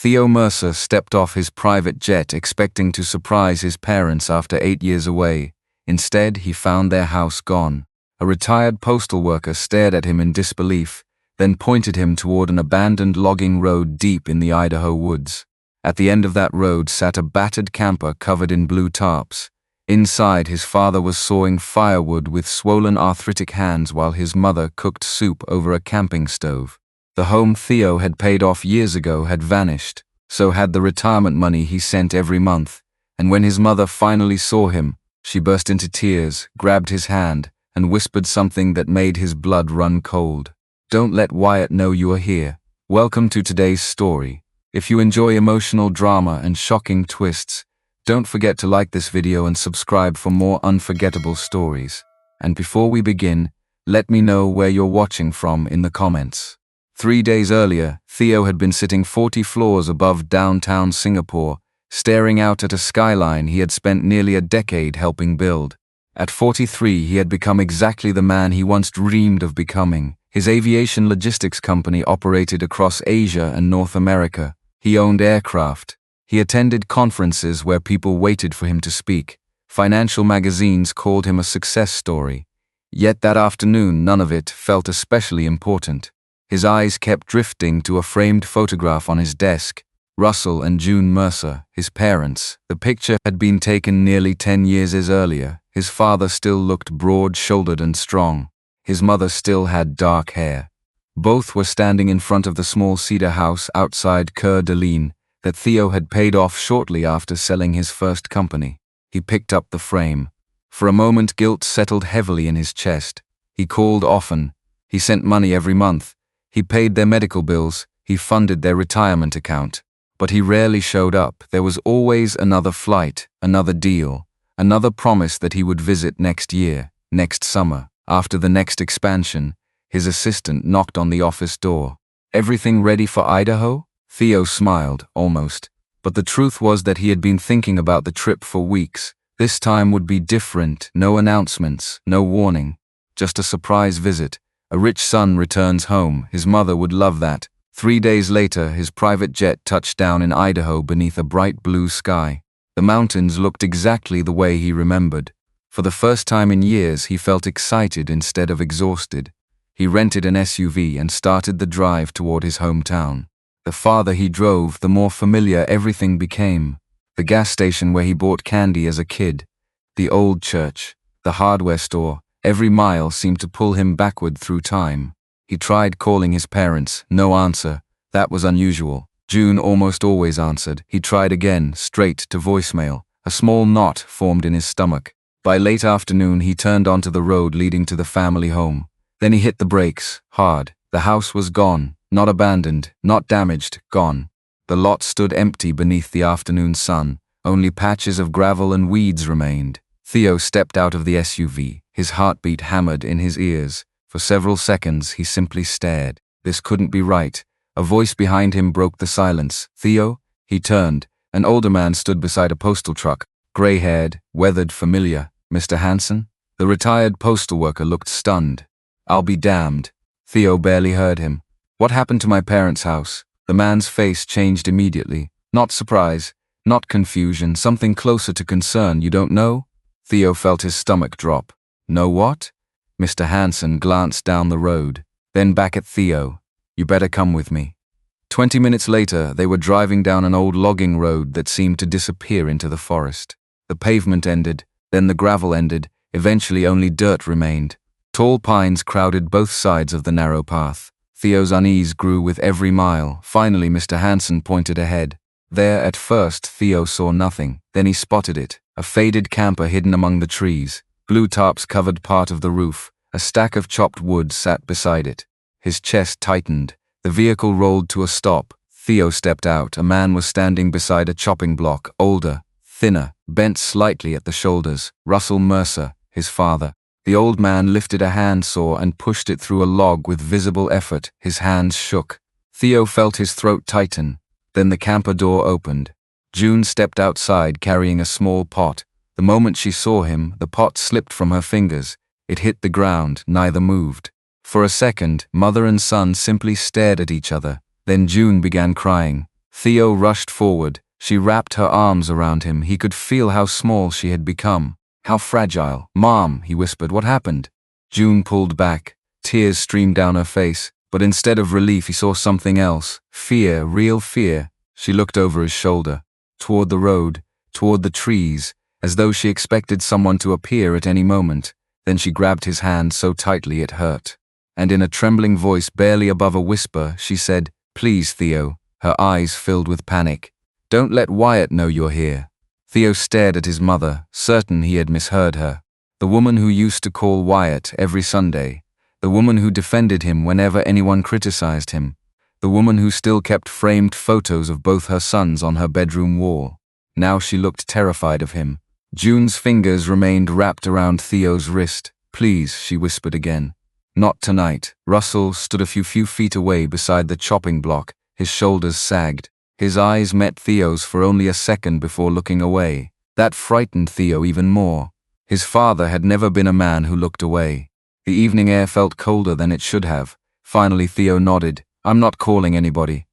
Theo Mercer stepped off his private jet expecting to surprise his parents after 8 years away. Instead, he found their house gone. A retired postal worker stared at him in disbelief, then pointed him toward an abandoned logging road deep in the Idaho woods. At the end of that road sat a battered camper covered in blue tarps. Inside, his father was sawing firewood with swollen arthritic hands while his mother cooked soup over a camping stove. The home Theo had paid off years ago had vanished, so had the retirement money he sent every month, and when his mother finally saw him, she burst into tears, grabbed his hand, and whispered something that made his blood run cold. "Don't let Wyatt know you are here. Welcome to today's story. If you enjoy emotional drama and shocking twists, don't forget to like this video and subscribe for more unforgettable stories. And before we begin, let me know where you're watching from in the comments." 3 days earlier, Theo had been sitting 40 floors above downtown Singapore, staring out at a skyline he had spent nearly a decade helping build. At 43, he had become exactly the man he once dreamed of becoming. His aviation logistics company operated across Asia and North America. He owned aircraft. He attended conferences where people waited for him to speak. Financial magazines called him a success story. Yet that afternoon, none of it felt especially important. His eyes kept drifting to a framed photograph on his desk. Russell and June Mercer, his parents. The picture had been taken nearly 10 years earlier. His father still looked broad-shouldered and strong. His mother still had dark hair. Both were standing in front of the small cedar house outside Coeur d'Alene that Theo had paid off shortly after selling his first company. He picked up the frame. For a moment, guilt settled heavily in his chest. He called often. He sent money every month. He paid their medical bills. He funded their retirement account. But he rarely showed up. There was always another flight, another deal, another promise that he would visit next year, next summer. After the next expansion, his assistant knocked on the office door. "Everything ready for Idaho?" Theo smiled, almost. But the truth was that he had been thinking about the trip for weeks. This time would be different. No announcements, no warning. Just a surprise visit. A rich son returns home. His mother would love that. 3 days later, his private jet touched down in Idaho beneath a bright blue sky. The mountains looked exactly the way he remembered. For the first time in years, he felt excited instead of exhausted. He rented an SUV and started the drive toward his hometown. The farther he drove, the more familiar everything became. The gas station where he bought candy as a kid, the old church, the hardware store, every mile seemed to pull him backward through time. He tried calling his parents, no answer. That was unusual. June almost always answered. He tried again, straight to voicemail. A small knot formed in his stomach. By late afternoon, he turned onto the road leading to the family home. Then he hit the brakes, hard. The house was gone, not abandoned, not damaged, gone. The lot stood empty beneath the afternoon sun. Only patches of gravel and weeds remained. Theo stepped out of the SUV, his heartbeat hammered in his ears. For several seconds, he simply stared. This couldn't be right. A voice behind him broke the silence. "Theo?" He turned. An older man stood beside a postal truck, gray-haired, weathered, familiar. "Mr. Hansen?" The retired postal worker looked stunned. "I'll be damned." Theo barely heard him. "What happened to my parents' house?" The man's face changed immediately. Not surprise, not confusion, something closer to concern. "You don't know?" Theo felt his stomach drop. "Know what?" Mr. Hansen glanced down the road, then back at Theo. "You better come with me." 20 minutes later, they were driving down an old logging road that seemed to disappear into the forest. The pavement ended, then the gravel ended, eventually only dirt remained. Tall pines crowded both sides of the narrow path. Theo's unease grew with every mile. Finally, Mr. Hansen pointed ahead. There, at first, Theo saw nothing. Then he spotted it, a faded camper hidden among the trees. Blue tarps covered part of the roof. A stack of chopped wood sat beside it. His chest tightened. The vehicle rolled to a stop. Theo stepped out. A man was standing beside a chopping block, older, thinner, bent slightly at the shoulders. Russell Mercer, his father. The old man lifted a handsaw and pushed it through a log with visible effort. His hands shook. Theo felt his throat tighten. Then the camper door opened. June stepped outside carrying a small pot. The moment she saw him, the pot slipped from her fingers. It hit the ground, neither moved. For a second, mother and son simply stared at each other. Then June began crying. Theo rushed forward. She wrapped her arms around him. He could feel how small she had become. How fragile. "Mom," he whispered, "what happened?" June pulled back. Tears streamed down her face, but instead of relief he saw something else. Fear, real fear. She looked over his shoulder, toward the road, toward the trees, as though she expected someone to appear at any moment. Then she grabbed his hand so tightly it hurt. And in a trembling voice barely above a whisper, she said, "Please, Theo," her eyes filled with panic. "Don't let Wyatt know you're here." Theo stared at his mother, certain he had misheard her. The woman who used to call Wyatt every Sunday. The woman who defended him whenever anyone criticized him. The woman who still kept framed photos of both her sons on her bedroom wall. Now she looked terrified of him. June's fingers remained wrapped around Theo's wrist. "Please," she whispered again. "Not tonight." Russell stood a few feet away beside the chopping block, his shoulders sagged. His eyes met Theo's for only a second before looking away. That frightened Theo even more. His father had never been a man who looked away. The evening air felt colder than it should have. Finally Theo nodded. "I'm not calling anybody."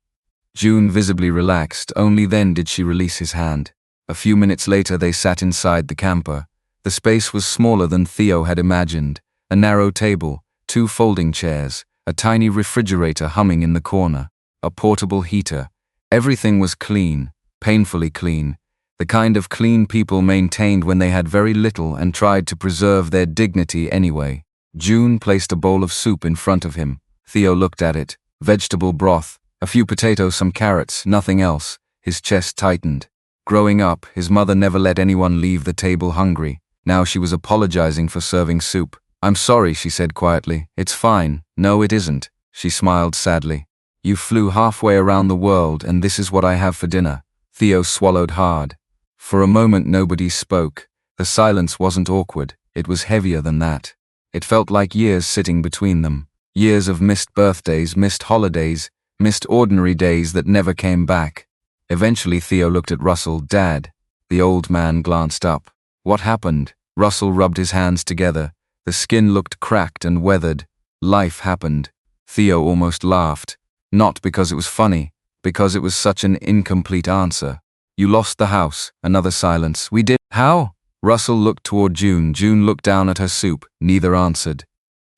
June visibly relaxed. Only then did she release his hand. A few minutes later they sat inside the camper. The space was smaller than Theo had imagined. A narrow table, 2 folding chairs, a tiny refrigerator humming in the corner, a portable heater. Everything was clean, painfully clean, the kind of clean people maintained when they had very little and tried to preserve their dignity anyway. June placed a bowl of soup in front of him. Theo looked at it. Vegetable broth, a few potatoes, some carrots, nothing else. His chest tightened. Growing up, his mother never let anyone leave the table hungry. Now she was apologizing for serving soup. "I'm sorry," she said quietly. "It's fine." "No, it isn't." She smiled sadly. "You flew halfway around the world and this is what I have for dinner." Theo swallowed hard. For a moment nobody spoke. The silence wasn't awkward, it was heavier than that. It felt like years sitting between them. Years of missed birthdays, missed holidays, missed ordinary days that never came back. Eventually Theo looked at Russell. "Dad." The old man glanced up. "What happened?" Russell rubbed his hands together. The skin looked cracked and weathered. "Life happened." Theo almost laughed. Not because it was funny, because it was such an incomplete answer. "You lost the house." Another silence. "We did." "How?" Russell looked toward June. June looked down at her soup. Neither answered.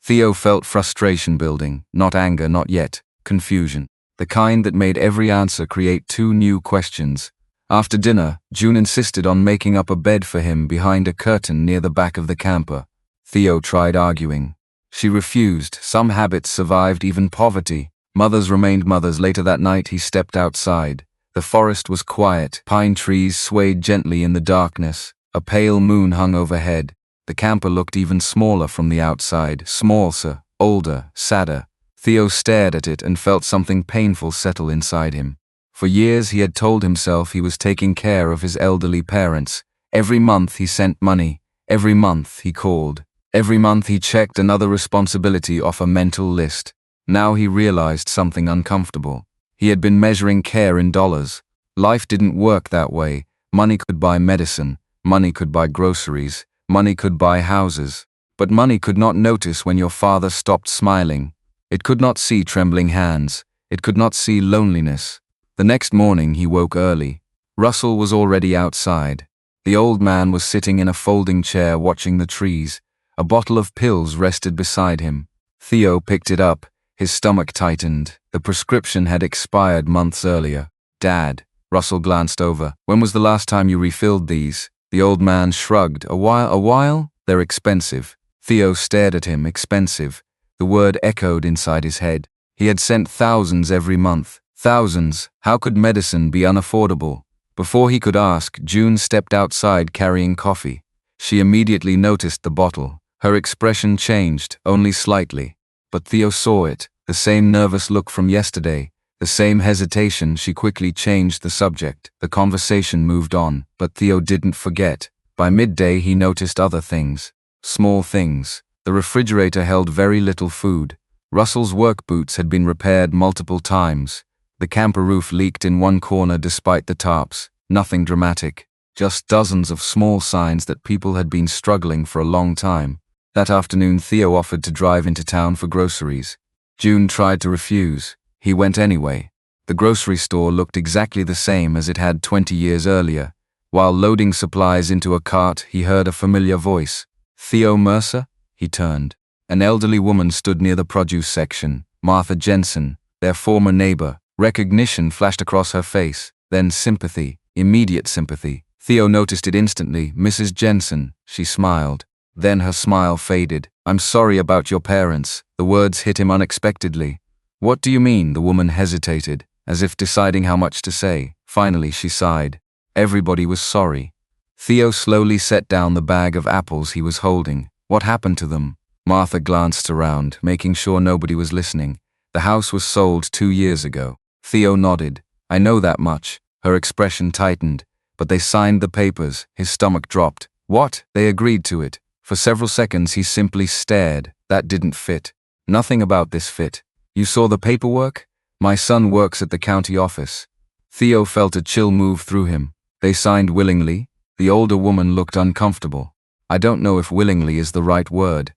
Theo felt frustration building. Not anger, not yet. Confusion. The kind that made every answer create 2 new questions. After dinner, June insisted on making up a bed for him behind a curtain near the back of the camper. Theo tried arguing. She refused. Some habits survived even poverty. Mothers remained mothers. Later that night he stepped outside. The forest was quiet. Pine trees swayed gently in the darkness. A pale moon hung overhead. The camper looked even smaller from the outside. Smaller, older, sadder. Theo stared at it and felt something painful settle inside him. For years he had told himself he was taking care of his elderly parents. Every month he sent money. Every month he called. Every month he checked another responsibility off a mental list. Now he realized something uncomfortable. He had been measuring care in dollars. Life didn't work that way. Money could buy medicine. Money could buy groceries. Money could buy houses. But money could not notice when your father stopped smiling. It could not see trembling hands. It could not see loneliness. The next morning he woke early. Russell was already outside. The old man was sitting in a folding chair watching the trees. A bottle of pills rested beside him. Theo picked it up. His stomach tightened. The prescription had expired months earlier. "Dad." Russell glanced over. "When was the last time you refilled these?" The old man shrugged. A while? They're expensive." Theo stared at him. Expensive. The word echoed inside his head. He had sent thousands every month. Thousands. How could medicine be unaffordable? Before he could ask, June stepped outside carrying coffee. She immediately noticed the bottle. Her expression changed, only slightly. But Theo saw it, the same nervous look from yesterday, the same hesitation. She quickly changed the subject. The conversation moved on, but Theo didn't forget. By midday he noticed other things. Small things. The refrigerator held very little food. Russell's work boots had been repaired multiple times. The camper roof leaked in one corner despite the tarps. Nothing dramatic. Just dozens of small signs that people had been struggling for a long time. That afternoon Theo offered to drive into town for groceries. June tried to refuse. He went anyway. The grocery store looked exactly the same as it had 20 years earlier. While loading supplies into a cart, he heard a familiar voice. Theo Mercer? He turned. An elderly woman stood near the produce section, Martha Jensen, their former neighbor. Recognition flashed across her face, then sympathy, immediate sympathy. Theo noticed it instantly. Mrs. Jensen, she smiled. Then her smile faded. I'm sorry about your parents. The words hit him unexpectedly. What do you mean? The woman hesitated, as if deciding how much to say. Finally, she sighed. Everybody was sorry. Theo slowly set down the bag of apples he was holding. What happened to them? Martha glanced around, making sure nobody was listening. The house was sold 2 years ago. Theo nodded. I know that much. Her expression tightened. But they signed the papers. His stomach dropped. What? They agreed to it. For several seconds he simply stared. That didn't fit. Nothing about this fit. You saw the paperwork? My son works at the county office. Theo felt a chill move through him. They signed willingly. The older woman looked uncomfortable. I don't know if willingly is the right word.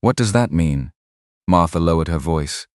What does that mean? Martha lowered her voice.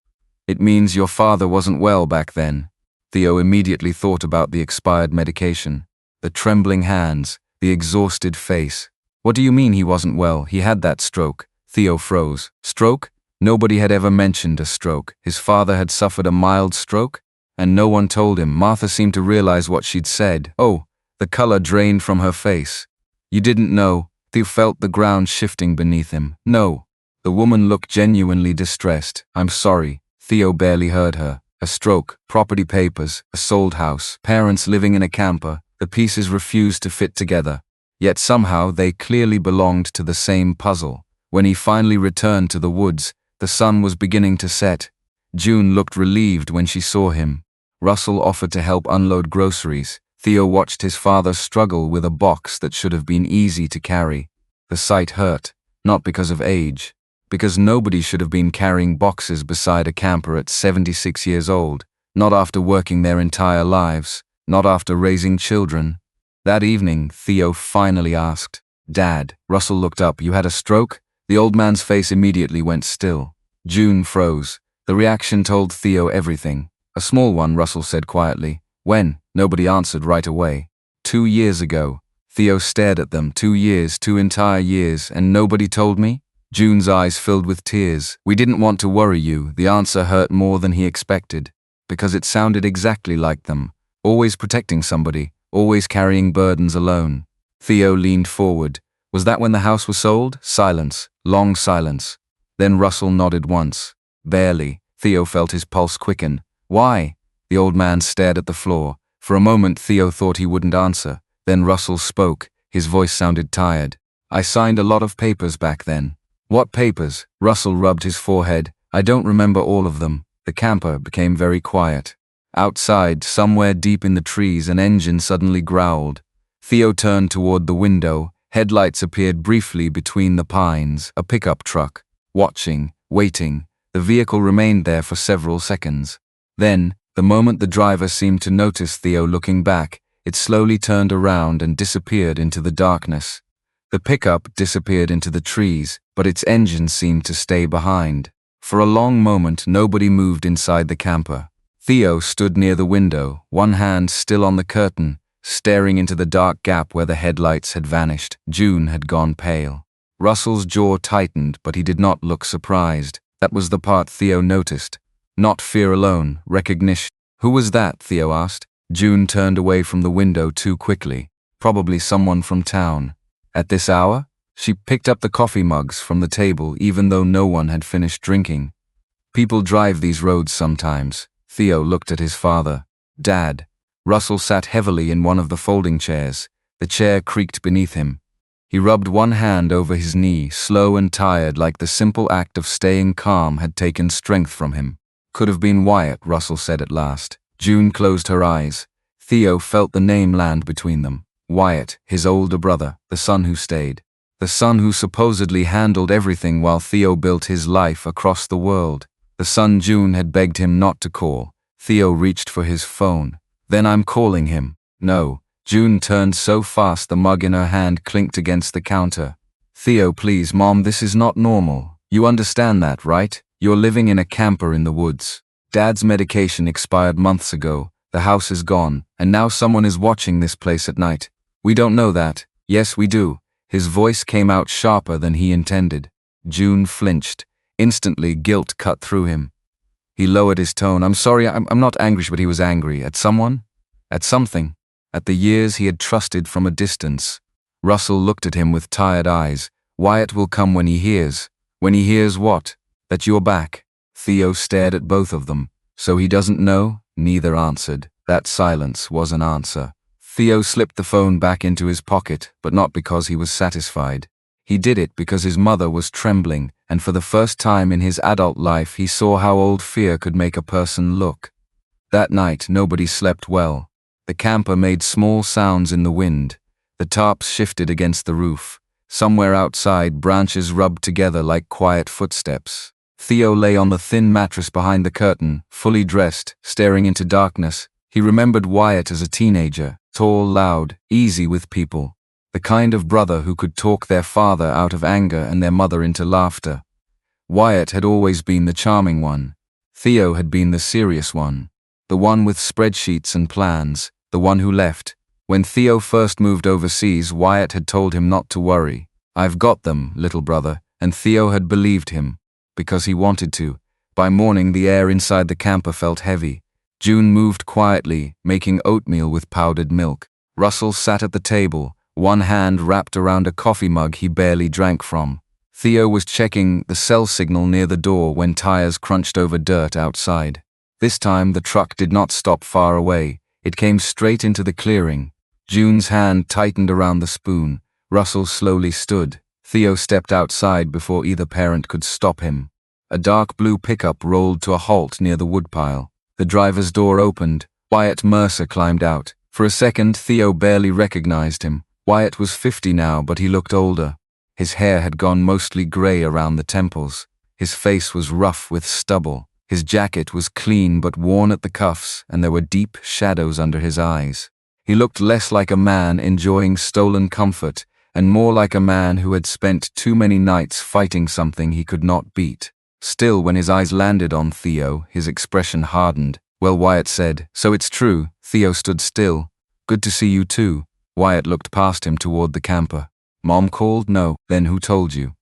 It means your father wasn't well back then. Theo immediately thought about the expired medication. The trembling hands, the exhausted face. What do you mean he wasn't well? He had that stroke. Theo froze. Stroke? Nobody had ever mentioned a stroke. His father had suffered a mild stroke? And no one told him. Martha seemed to realize what she'd said. Oh, the color drained from her face. You didn't know? Theo felt the ground shifting beneath him. No. The woman looked genuinely distressed. I'm sorry. Theo barely heard her. A stroke, property papers, a sold house, parents living in a camper. The pieces refused to fit together. Yet somehow they clearly belonged to the same puzzle. When he finally returned to the woods, the sun was beginning to set. June looked relieved when she saw him. Russell offered to help unload groceries. Theo watched his father struggle with a box that should have been easy to carry. The sight hurt, not because of age, because nobody should have been carrying boxes beside a camper at 76 years old, not after working their entire lives, not after raising children. That evening, Theo finally asked, Dad. Russell looked up. You had a stroke? The old man's face immediately went still. June froze. The reaction told Theo everything. A small one, Russell said quietly. When? Nobody answered right away. 2 years ago. Theo stared at them. 2 years, 2 entire years, and nobody told me? June's eyes filled with tears. We didn't want to worry you. The answer hurt more than he expected, because it sounded exactly like them. Always protecting somebody, always carrying burdens alone. Theo leaned forward. Was that when the house was sold? Silence. Long silence. Then Russell nodded once. Barely. Theo felt his pulse quicken. Why? The old man stared at the floor. For a moment Theo thought he wouldn't answer. Then Russell spoke. His voice sounded tired. I signed a lot of papers back then. What papers? Russell rubbed his forehead. I don't remember all of them. The camper became very quiet. Outside, somewhere deep in the trees, an engine suddenly growled. Theo turned toward the window. Headlights appeared briefly between the pines. A pickup truck. Watching, waiting. The vehicle remained there for several seconds. Then, the moment the driver seemed to notice Theo looking back, it slowly turned around and disappeared into the darkness. The pickup disappeared into the trees, but its engine seemed to stay behind. For a long moment, nobody moved inside the camper. Theo stood near the window, one hand still on the curtain, staring into the dark gap where the headlights had vanished. June had gone pale. Russell's jaw tightened, but he did not look surprised. That was the part Theo noticed. Not fear alone, recognition. Who was that? Theo asked. June turned away from the window too quickly. Probably someone from town. At this hour? She picked up the coffee mugs from the table even though no one had finished drinking. People drive these roads sometimes. Theo looked at his father. Dad. Russell sat heavily in one of the folding chairs. The chair creaked beneath him. He rubbed one hand over his knee, slow and tired, like the simple act of staying calm had taken strength from him. Could have been Wyatt, Russell said at last. June closed her eyes. Theo felt the name land between them. Wyatt, his older brother, the son who stayed. The son who supposedly handled everything while Theo built his life across the world. The son June had begged him not to call. Theo reached for his phone. Then I'm calling him. No. June turned so fast the mug in her hand clinked against the counter. Theo, please, Mom, this is not normal. You understand that, right? You're living in a camper in the woods. Dad's medication expired months ago, the house is gone, and now someone is watching this place at night. We don't know that. Yes, we do. His voice came out sharper than he intended. June flinched. Instantly, guilt cut through him. He lowered his tone. I'm sorry, I'm not angry, but he was angry. At someone? At something. At the years he had trusted from a distance. Russell looked at him with tired eyes. Wyatt will come when he hears. When he hears what? That you're back. Theo stared at both of them. So he doesn't know? Neither answered. That silence was an answer. Theo slipped the phone back into his pocket, but not because he was satisfied. He did it because his mother was trembling, and for the first time in his adult life he saw how old fear could make a person look. That night nobody slept well. The camper made small sounds in the wind. The tarps shifted against the roof. Somewhere outside, branches rubbed together like quiet footsteps. Theo lay on the thin mattress behind the curtain, fully dressed, staring into darkness. He remembered Wyatt as a teenager, tall, loud, easy with people. The kind of brother who could talk their father out of anger and their mother into laughter. Wyatt had always been the charming one. Theo had been the serious one. The one with spreadsheets and plans. The one who left. When Theo first moved overseas, Wyatt had told him not to worry. I've got them, little brother, and Theo had believed him. Because he wanted to. By morning the air inside the camper felt heavy. June moved quietly, making oatmeal with powdered milk. Russell sat at the table, one hand wrapped around a coffee mug he barely drank from. Theo was checking the cell signal near the door when tires crunched over dirt outside. This time the truck did not stop far away. It came straight into the clearing. June's hand tightened around the spoon. Russell slowly stood. Theo stepped outside before either parent could stop him. A dark blue pickup rolled to a halt near the woodpile. The driver's door opened. Wyatt Mercer climbed out. For a second, Theo barely recognized him. Wyatt was 50 now, but he looked older. His hair had gone mostly gray around the temples. His face was rough with stubble. His jacket was clean but worn at the cuffs, and there were deep shadows under his eyes. He looked less like a man enjoying stolen comfort, and more like a man who had spent too many nights fighting something he could not beat. Still, when his eyes landed on Theo, his expression hardened. Well, Wyatt said, so it's true. Theo stood still. Good to see you too. Wyatt looked past him toward the camper. Mom called? No. Then who told you?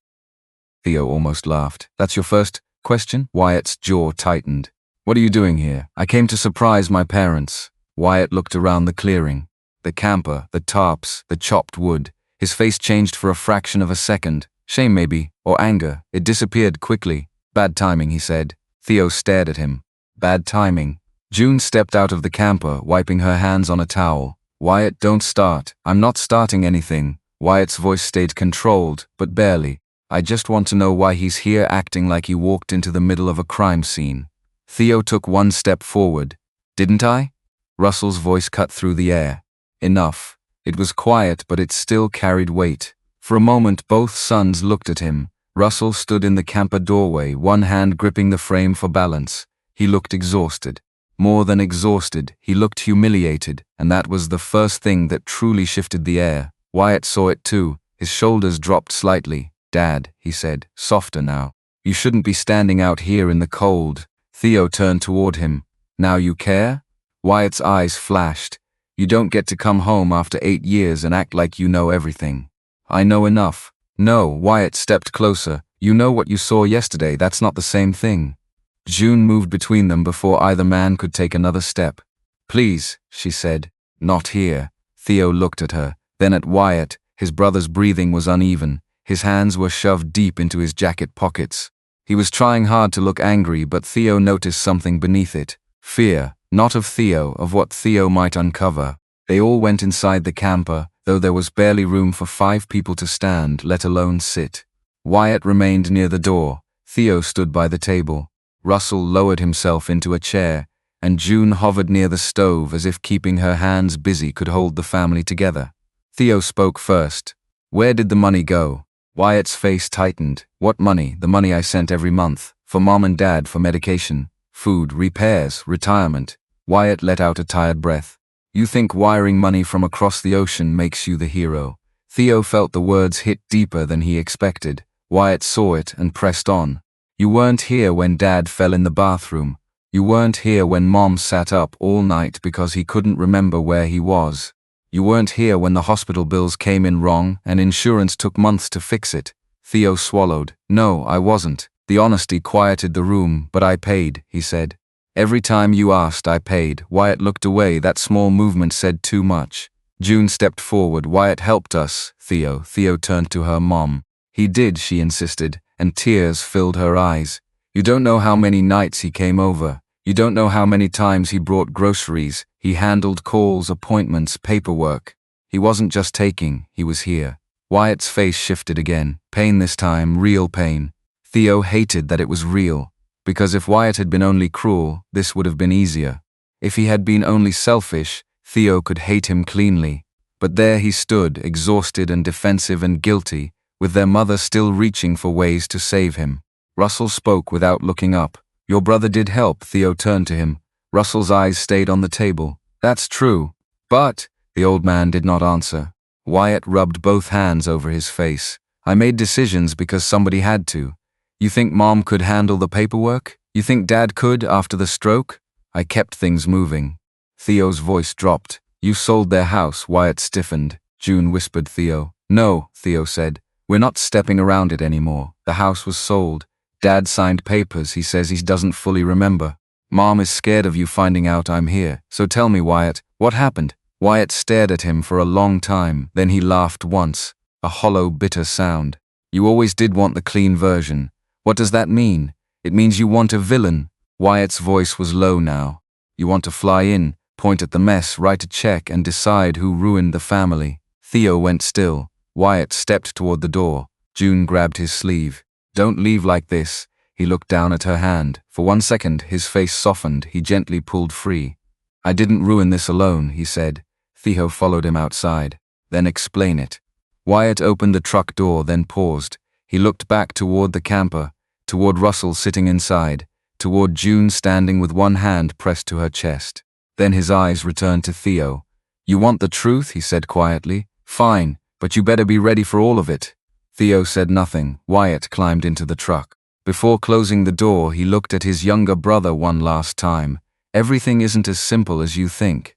Theo almost laughed. That's your first question? Wyatt's jaw tightened. What are you doing here? I came to surprise my parents. Wyatt looked around the clearing. The camper, the tarps, the chopped wood. His face changed for a fraction of a second. Shame maybe, or anger. It disappeared quickly. Bad timing, he said. Theo stared at him. Bad timing. June stepped out of the camper, wiping her hands on a towel. Wyatt, don't start. I'm not starting anything. Wyatt's voice stayed controlled, but barely. I just want to know why he's here acting like he walked into the middle of a crime scene. Theo took one step forward. Didn't I? Russell's voice cut through the air. Enough. It was quiet, but it still carried weight. For a moment, both sons looked at him. Russell stood in the camper doorway, one hand gripping the frame for balance. He looked exhausted. More than exhausted, he looked humiliated, and that was the first thing that truly shifted the air. Wyatt saw it too. His shoulders dropped slightly. Dad, he said, softer now. You shouldn't be standing out here in the cold. Theo turned toward him. Now you care? Wyatt's eyes flashed. You don't get to come home after 8 years and act like you know everything. I know enough. No, Wyatt stepped closer. You know what you saw yesterday, that's not the same thing. June moved between them before either man could take another step. Please, she said. Not here. Theo looked at her, then at Wyatt. His brother's breathing was uneven. His hands were shoved deep into his jacket pockets. He was trying hard to look angry, but Theo noticed something beneath it. Fear, not of Theo, of what Theo might uncover. They all went inside the camper, though there was barely room for 5 people to stand, let alone sit. Wyatt remained near the door. Theo stood by the table. Russell lowered himself into a chair, and June hovered near the stove as if keeping her hands busy could hold the family together. Theo spoke first. Where did the money go? Wyatt's face tightened. What money? The money I sent every month. For Mom and Dad, for medication, food, repairs, retirement. Wyatt let out a tired breath. You think wiring money from across the ocean makes you the hero. Theo felt the words hit deeper than he expected. Wyatt saw it and pressed on. You weren't here when Dad fell in the bathroom. You weren't here when Mom sat up all night because he couldn't remember where he was. You weren't here when the hospital bills came in wrong and insurance took months to fix it. Theo swallowed. No, I wasn't. The honesty quieted the room, but I paid, he said. Every time you asked, I paid. Wyatt looked away. That small movement said too much. June stepped forward. Wyatt helped us, Theo. Theo turned to her mom. He did, she insisted, and tears filled her eyes. You don't know how many nights he came over. You don't know how many times he brought groceries. He handled calls, appointments, paperwork. He wasn't just taking, he was here. Wyatt's face shifted again. Pain this time, real pain. Theo hated that it was real, because if Wyatt had been only cruel, this would have been easier. If he had been only selfish, Theo could hate him cleanly. But there he stood, exhausted and defensive and guilty, with their mother still reaching for ways to save him. Russell spoke without looking up. Your brother did help. Theo turned to him. Russell's eyes stayed on the table. That's true. But, the old man did not answer. Wyatt rubbed both hands over his face. I made decisions because somebody had to. You think Mom could handle the paperwork? You think Dad could after the stroke? I kept things moving. Theo's voice dropped. You sold their house. Wyatt stiffened. June whispered Theo. No, Theo said. We're not stepping around it anymore. The house was sold. Dad signed papers. He says he doesn't fully remember. Mom is scared of you finding out I'm here. So tell me, Wyatt, what happened? Wyatt stared at him for a long time. Then he laughed once. A hollow, bitter sound. You always did want the clean version. What does that mean? It means you want a villain. Wyatt's voice was low now. You want to fly in, point at the mess, write a check, and decide who ruined the family. Theo went still. Wyatt stepped toward the door. June grabbed his sleeve. Don't leave like this. He looked down at her hand. For 1 second, his face softened. He gently pulled free. I didn't ruin this alone, he said. Theo followed him outside. Then explain it. Wyatt opened the truck door, then paused. He looked back toward the camper, toward Russell sitting inside, toward June standing with one hand pressed to her chest. Then his eyes returned to Theo. You want the truth, he said quietly. Fine, but you better be ready for all of it. Theo said nothing. Wyatt climbed into the truck. Before closing the door, he looked at his younger brother one last time. Everything isn't as simple as you think.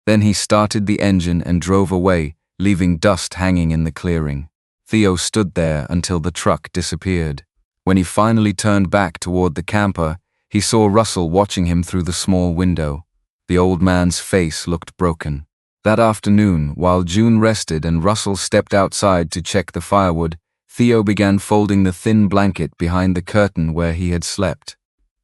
Then he started the engine and drove away, leaving dust hanging in the clearing. Theo stood there until the truck disappeared. When he finally turned back toward the camper, he saw Russell watching him through the small window. The old man's face looked broken. That afternoon, while June rested and Russell stepped outside to check the firewood, Theo began folding the thin blanket behind the curtain where he had slept.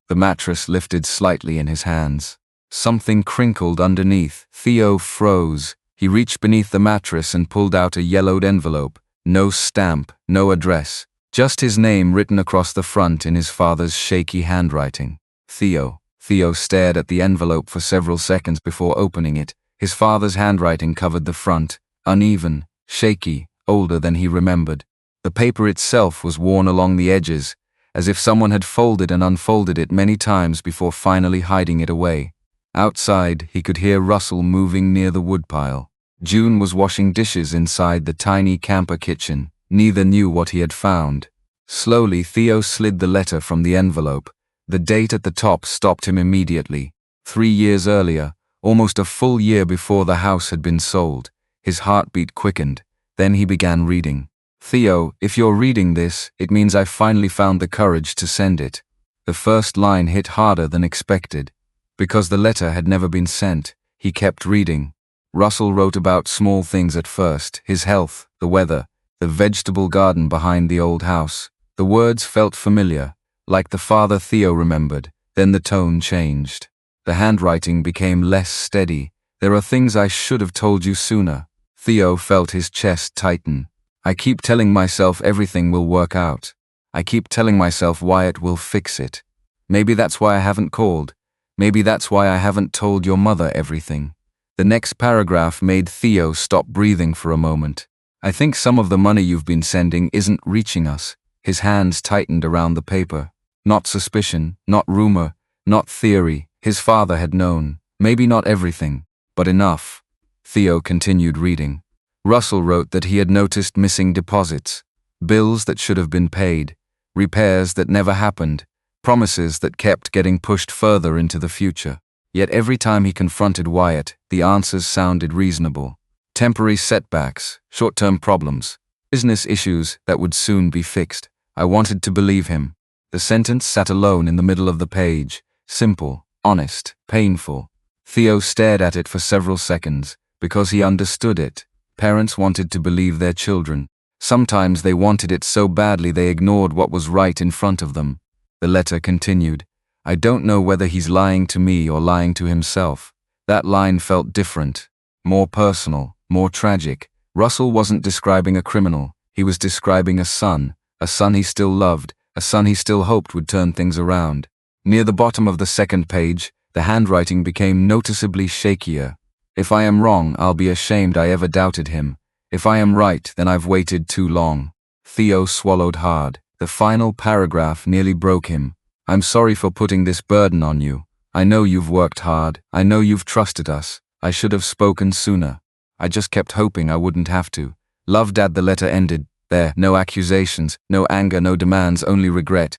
The mattress lifted slightly in his hands. Something crinkled underneath. Theo froze. He reached beneath the mattress and pulled out a yellowed envelope. No stamp, no address. Just his name written across the front in his father's shaky handwriting. Theo. Theo stared at the envelope for several seconds before opening it. His father's handwriting covered the front, uneven, shaky, older than he remembered. The paper itself was worn along the edges, as if someone had folded and unfolded it many times before finally hiding it away. Outside, he could hear Russell moving near the woodpile. June was washing dishes inside the tiny camper kitchen. Neither knew what he had found. Slowly, Theo slid the letter from the envelope. The date at the top stopped him immediately. 3 years earlier, almost a full year before the house had been sold. His heartbeat quickened. Then he began reading. Theo, if you're reading this, it means I finally found the courage to send it. The first line hit harder than expected. Because the letter had never been sent, he kept reading. Russell wrote about small things at first, his health, the weather, the vegetable garden behind the old house. The words felt familiar, like the father Theo remembered. Then the tone changed. The handwriting became less steady. There are things I should have told you sooner. Theo felt his chest tighten. I keep telling myself everything will work out. I keep telling myself Wyatt will fix it. Maybe that's why I haven't called. Maybe that's why I haven't told your mother everything. The next paragraph made Theo stop breathing for a moment. I think some of the money you've been sending isn't reaching us. His hands tightened around the paper. Not suspicion, not rumor, not theory. His father had known. Maybe not everything, but enough. Theo continued reading. Russell wrote that he had noticed missing deposits, bills that should have been paid, repairs that never happened, promises that kept getting pushed further into the future. Yet every time he confronted Wyatt, the answers sounded reasonable. Temporary setbacks, short-term problems, business issues that would soon be fixed. I wanted to believe him. The sentence sat alone in the middle of the page, simple, honest, painful. Theo stared at it for several seconds, because he understood it. Parents wanted to believe their children. Sometimes they wanted it so badly they ignored what was right in front of them. The letter continued. I don't know whether he's lying to me or lying to himself. That line felt different, more personal, more tragic. Russell wasn't describing a criminal. He was describing a son he still loved, a son he still hoped would turn things around. Near the bottom of the second page, the handwriting became noticeably shakier. If I am wrong, I'll be ashamed I ever doubted him. If I am right, then I've waited too long. Theo swallowed hard. The final paragraph nearly broke him. I'm sorry for putting this burden on you. I know you've worked hard. I know you've trusted us. I should have spoken sooner. I just kept hoping I wouldn't have to. Love, Dad. The letter ended there. No accusations, no anger, no demands, only regret.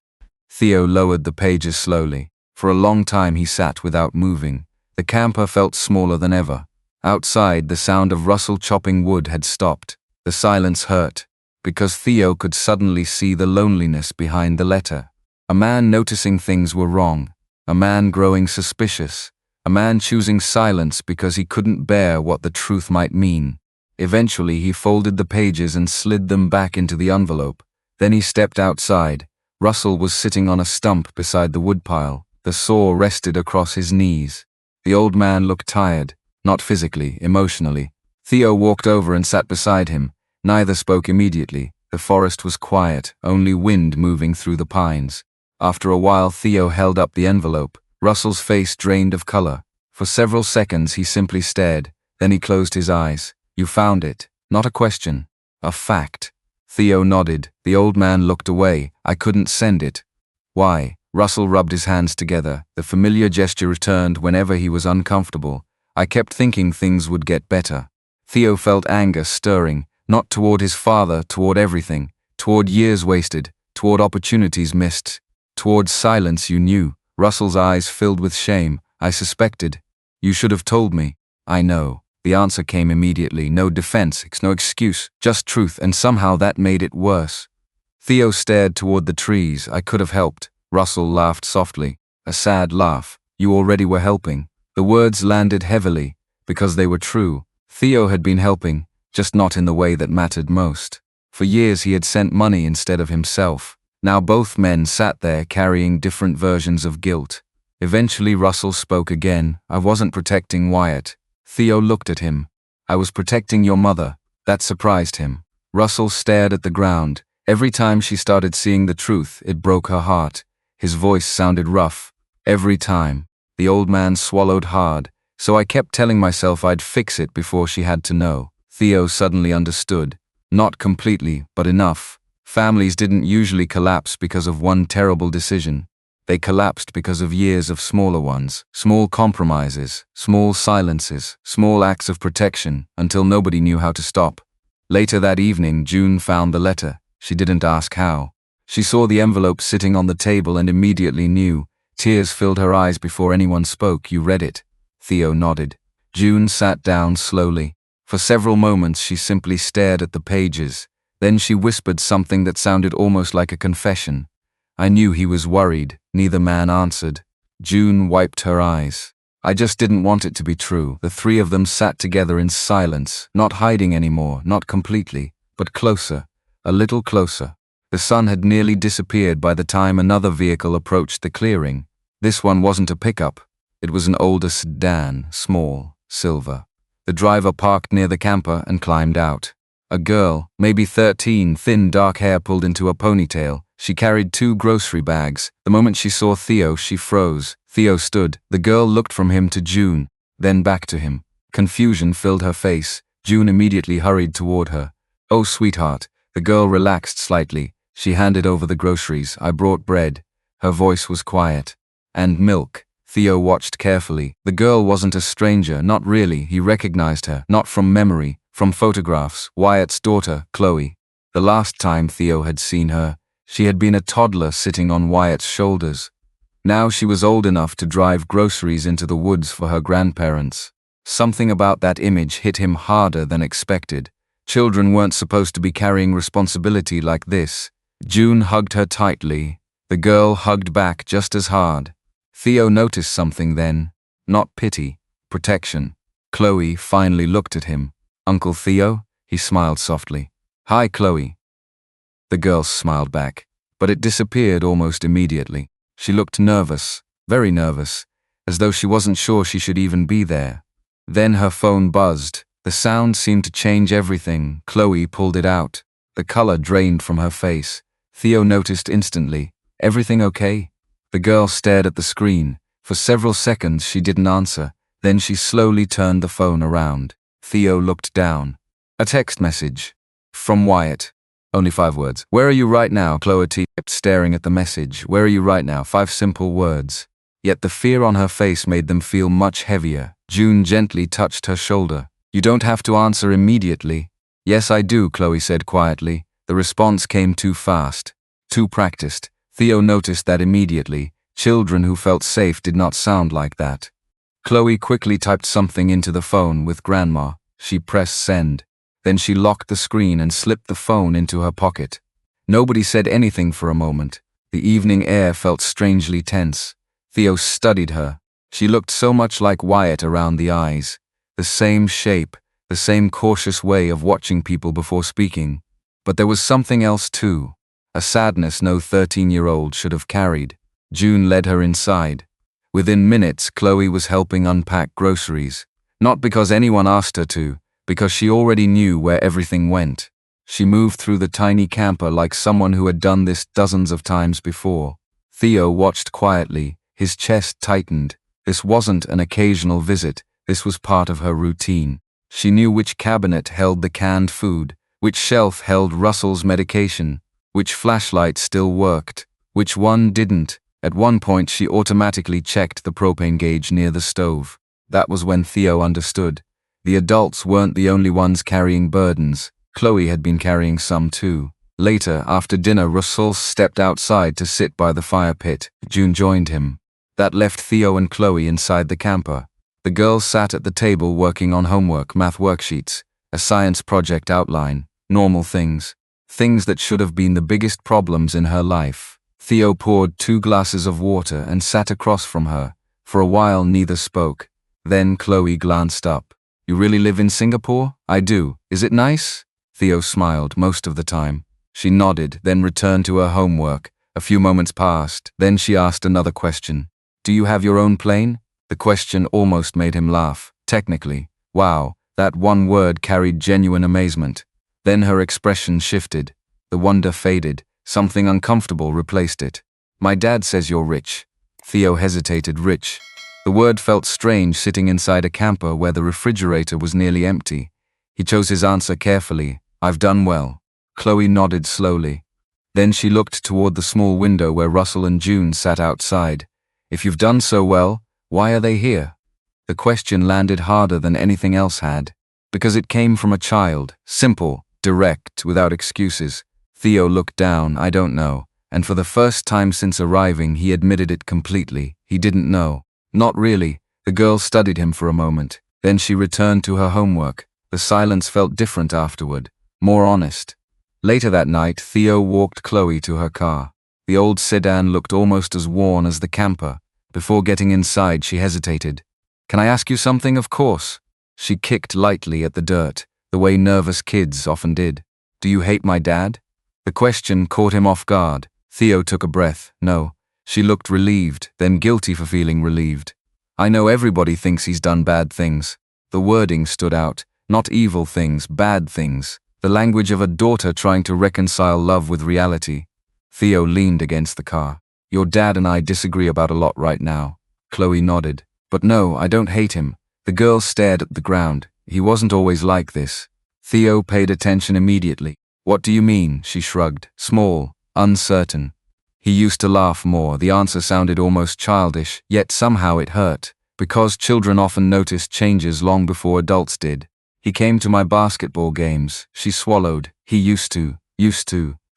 Theo lowered the pages slowly. For a long time he sat without moving. The camper felt smaller than ever. Outside, the sound of Russell chopping wood had stopped. The silence hurt, because Theo could suddenly see the loneliness behind the letter. A man noticing things were wrong. A man growing suspicious. A man choosing silence because he couldn't bear what the truth might mean. Eventually, he folded the pages and slid them back into the envelope. Then he stepped outside. Russell was sitting on a stump beside the woodpile. The saw rested across his knees. The old man looked tired, not physically, emotionally. Theo walked over and sat beside him. Neither spoke immediately. The forest was quiet, only wind moving through the pines. After a while, Theo held up the envelope. Russell's face drained of color. For several seconds, he simply stared. Then he closed his eyes. You found it. Not a question. A fact. Theo nodded. The old man looked away. I couldn't send it. Why? Russell rubbed his hands together. The familiar gesture returned whenever he was uncomfortable. I kept thinking things would get better. Theo felt anger stirring, not toward his father, toward everything, toward years wasted, toward opportunities missed, toward silence you knew. Russell's eyes filled with shame. I suspected. You should have told me. I know. The answer came immediately. No defense, no excuse, just truth, and somehow that made it worse. Theo stared toward the trees. I could have helped. Russell laughed softly. A sad laugh. You already were helping. The words landed heavily, because they were true. Theo had been helping, just not in the way that mattered most. For years he had sent money instead of himself. Now both men sat there carrying different versions of guilt. Eventually Russell spoke again. I wasn't protecting Wyatt. Theo looked at him. I was protecting your mother. That surprised him. Russell stared at the ground. Every time she started seeing the truth, it broke her heart. His voice sounded rough. Every time. The old man swallowed hard, so I kept telling myself I'd fix it before she had to know. Theo suddenly understood. Not completely, but enough. Families didn't usually collapse because of one terrible decision. They collapsed because of years of smaller ones, small compromises, small silences, small acts of protection, until nobody knew how to stop. Later that evening, June found the letter. She didn't ask how. She saw the envelope sitting on the table and immediately knew. Tears filled her eyes before anyone spoke. You read it. Theo nodded. June sat down slowly. For several moments she simply stared at the pages. Then she whispered something that sounded almost like a confession. I knew he was worried. Neither man answered. June wiped her eyes. I just didn't want it to be true. The three of them sat together in silence, not hiding anymore, not completely, but closer, a little closer. The sun had nearly disappeared by the time another vehicle approached the clearing. This one wasn't a pickup. It was an older sedan, small, silver. The driver parked near the camper and climbed out. A girl, maybe 13, thin dark hair pulled into a ponytail. She carried 2 grocery bags. The moment she saw Theo, she froze. Theo stood. The girl looked from him to June, then back to him. Confusion filled her face. June immediately hurried toward her. Oh, sweetheart. The girl relaxed slightly. She handed over the groceries. I brought bread. Her voice was quiet. And milk. Theo watched carefully. The girl wasn't a stranger, not really. He recognized her, not from memory, from photographs. Wyatt's daughter, Chloe. The last time Theo had seen her, she had been a toddler sitting on Wyatt's shoulders. Now she was old enough to drive groceries into the woods for her grandparents. Something about that image hit him harder than expected. Children weren't supposed to be carrying responsibility like this. June hugged her tightly. The girl hugged back just as hard. Theo noticed something then. Not pity, protection. Chloe finally looked at him. "Uncle Theo?" He smiled softly. "Hi, Chloe." The girl smiled back, but it disappeared almost immediately. She looked nervous, very nervous, as though she wasn't sure she should even be there. Then her phone buzzed. The sound seemed to change everything. Chloe pulled it out. The color drained from her face. Theo noticed instantly. "Everything okay?" The girl stared at the screen. For several seconds she didn't answer. Then she slowly turned the phone around. Theo looked down. A text message. From Wyatt. Only 5 words. "Where are you right now?" Chloe kept staring at the message. "Where are you right now?" 5 simple words. Yet the fear on her face made them feel much heavier. June gently touched her shoulder. "You don't have to answer immediately." "Yes, I do," Chloe said quietly. The response came too fast, too practiced. Theo noticed that immediately. Children who felt safe did not sound like that. Chloe quickly typed something into the phone with Grandma. She pressed send. Then she locked the screen and slipped the phone into her pocket. Nobody said anything for a moment. The evening air felt strangely tense. Theo studied her. She looked so much like Wyatt around the eyes. The same shape, the same cautious way of watching people before speaking. But there was something else too. A sadness no 13-year-old should have carried. June led her inside. Within minutes, Chloe was helping unpack groceries. Not because anyone asked her to, because she already knew where everything went. She moved through the tiny camper like someone who had done this dozens of times before. Theo watched quietly, his chest tightened. This wasn't an occasional visit, this was part of her routine. She knew which cabinet held the canned food, which shelf held Russell's medication, which flashlight still worked, which one didn't. At one point she automatically checked the propane gauge near the stove. That was when Theo understood. The adults weren't the only ones carrying burdens. Chloe had been carrying some too. Later, after dinner, Russell stepped outside to sit by the fire pit. June joined him. That left Theo and Chloe inside the camper. The girls sat at the table working on homework, math worksheets, a science project outline, normal things. Things that should have been the biggest problems in her life. Theo poured 2 glasses of water and sat across from her. For a while neither spoke. Then Chloe glanced up. "You really live in Singapore?" "I do. Is it nice?" Theo smiled most of the time. She nodded, then returned to her homework. A few moments passed. Then she asked another question. "Do you have your own plane?" The question almost made him laugh. Technically. Wow, that one word carried genuine amazement. Then her expression shifted. The wonder faded. Something uncomfortable replaced it. "My dad says you're rich." Theo hesitated. Rich. The word felt strange sitting inside a camper where the refrigerator was nearly empty. He chose his answer carefully. "I've done well." Chloe nodded slowly. Then she looked toward the small window where Russell and June sat outside. "If you've done so well, why are they here?" The question landed harder than anything else had. Because it came from a child. Simple, direct, without excuses. Theo looked down. "I don't know." And for the first time since arriving, he admitted it completely. He didn't know. Not really. The girl studied him for a moment. Then she returned to her homework. The silence felt different afterward, more honest. Later that night, Theo walked Chloe to her car. The old sedan looked almost as worn as the camper. Before getting inside, she hesitated. "Can I ask you something?" "Of course." She kicked lightly at the dirt, the way nervous kids often did. "Do you hate my dad?" The question caught him off guard. Theo took a breath. "No." She looked relieved, then guilty for feeling relieved. "I know everybody thinks he's done bad things." The wording stood out. Not evil things, bad things. The language of a daughter trying to reconcile love with reality. Theo leaned against the car. "Your dad and I disagree about a lot right now." Chloe nodded. "But no, I don't hate him." The girl stared at the ground. "He wasn't always like this." Theo paid attention immediately. "What do you mean?" She shrugged. "Small, uncertain." He used to laugh more. The answer sounded almost childish, yet somehow it hurt, because children often noticed changes long before adults did. "He came to my basketball games." She swallowed. "He used to.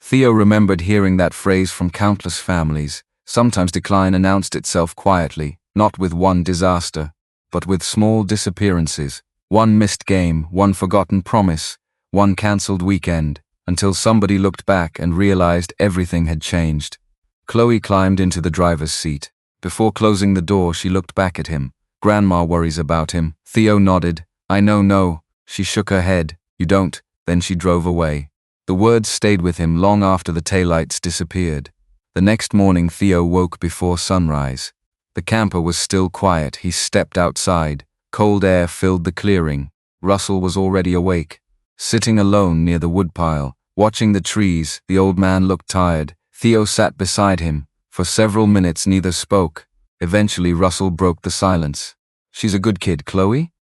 Theo remembered hearing that phrase from countless families. Sometimes decline announced itself quietly, not with one disaster, but with small disappearances, one missed game, one forgotten promise, one cancelled weekend, until somebody looked back and realized everything had changed. Chloe climbed into the driver's seat. Before closing the door, she looked back at him. Grandma worries about him. Theo nodded. I know, no. She shook her head. You don't. Then she drove away. The words stayed with him long after the taillights disappeared. The next morning, Theo woke before sunrise. The camper was still quiet. He stepped outside. Cold air filled the clearing. Russell was already awake. Sitting alone near the woodpile, watching the trees, the old man looked tired. Theo sat beside him. For several minutes neither spoke. Eventually Russell broke the silence. She's a good kid, Chloe?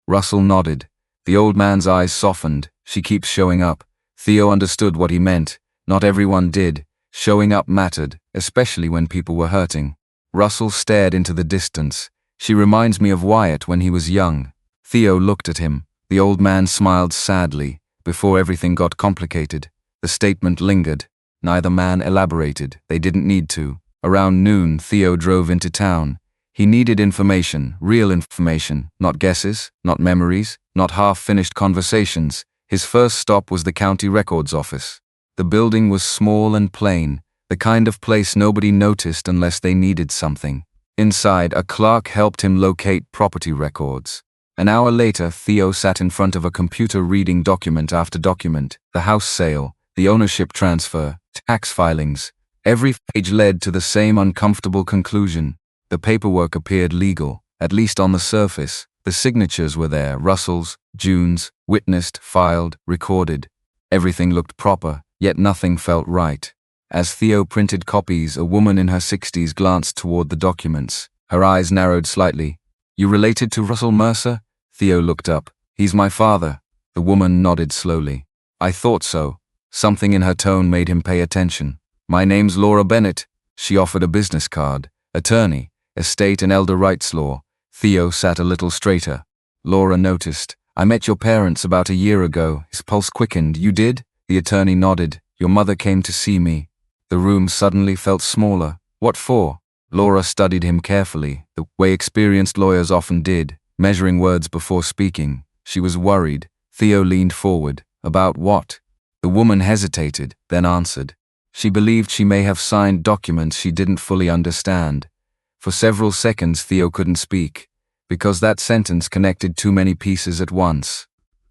Russell nodded. The old man's eyes softened. She keeps showing up. Theo understood what he meant. Not everyone did. Showing up mattered, especially when people were hurting. Russell stared into the distance. She reminds me of Wyatt when he was young. Theo looked at him. The old man smiled sadly. Before everything got complicated, the statement lingered. Neither man elaborated. They didn't need to. Around noon, Theo drove into town. He needed information, real information, not guesses, not memories, not half-finished conversations. His first stop was the county records office. The building was small and plain, the kind of place nobody noticed unless they needed something. Inside, a clerk helped him locate property records. An hour later, Theo sat in front of a computer reading document after document. The house sale, the ownership transfer, tax filings. Every page led to the same uncomfortable conclusion. The paperwork appeared legal, at least on the surface. The signatures were there, Russell's, June's, witnessed, filed, recorded. Everything looked proper, yet nothing felt right. As Theo printed copies, a woman in her 60s glanced toward the documents. Her eyes narrowed slightly. You related to Russell Mercer? Theo looked up. He's my father. The woman nodded slowly. I thought so. Something in her tone made him pay attention. My name's Laura Bennett. She offered a business card. Attorney, estate and elder rights law. Theo sat a little straighter. Laura noticed. I met your parents about a year ago. His pulse quickened. You did? The attorney nodded. Your mother came to see me. The room suddenly felt smaller. What for? Laura studied him carefully, the way experienced lawyers often did, measuring words before speaking. She was worried. Theo leaned forward. About what? The woman hesitated, then answered. She believed she may have signed documents she didn't fully understand. For several seconds Theo couldn't speak, because that sentence connected too many pieces at once.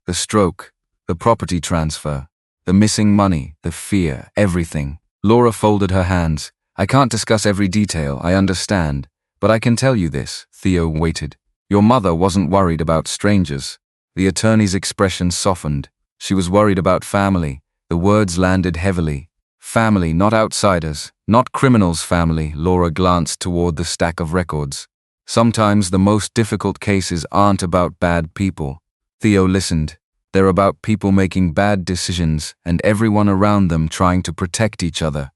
The stroke, the property transfer, the missing money, the fear, everything. Laura folded her hands. I can't discuss every detail, I understand, but I can tell you this. Theo waited. Your mother wasn't worried about strangers. The attorney's expression softened. She was worried about family. The words landed heavily. Family, not outsiders, not criminals' family. Laura glanced toward the stack of records. Sometimes the most difficult cases aren't about bad people. Theo listened. They're about people making bad decisions and everyone around them trying to protect each other.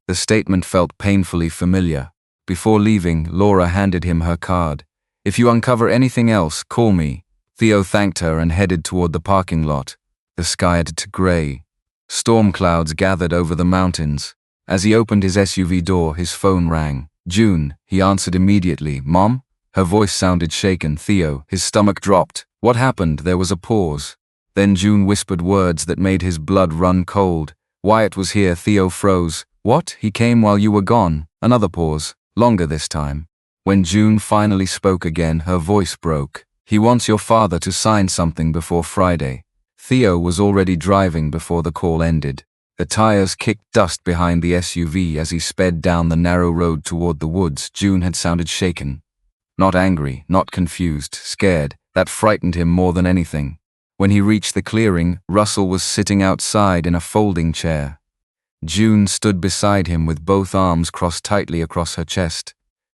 The statement felt painfully familiar. Before leaving, Laura handed him her card. If you uncover anything else, call me. Theo thanked her and headed toward the parking lot. The sky had turned gray. Storm clouds gathered over the mountains. As he opened his SUV door, his phone rang. June, he answered immediately. Mom? Her voice sounded shaken. Theo, his stomach dropped. What happened? There was a pause. Then June whispered words that made his blood run cold. Wyatt was here. Theo froze. What? He came while you were gone. Another pause. Longer this time. When June finally spoke again, her voice broke. He wants your father to sign something before Friday. Theo was already driving before the call ended. The tires kicked dust behind the SUV as he sped down the narrow road toward the woods. June had sounded shaken. Not angry, not confused, scared. That frightened him more than anything. When he reached the clearing, Russell was sitting outside in a folding chair. June stood beside him with both arms crossed tightly across her chest.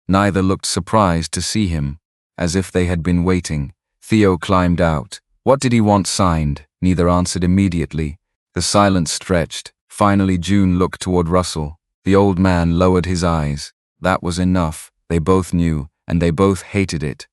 Neither looked surprised to see him, as if they had been waiting. Theo climbed out. What did he want signed? Neither answered immediately. The silence stretched. Finally June looked toward Russell. The old man lowered his eyes. That was enough. They both knew, and they both hated it.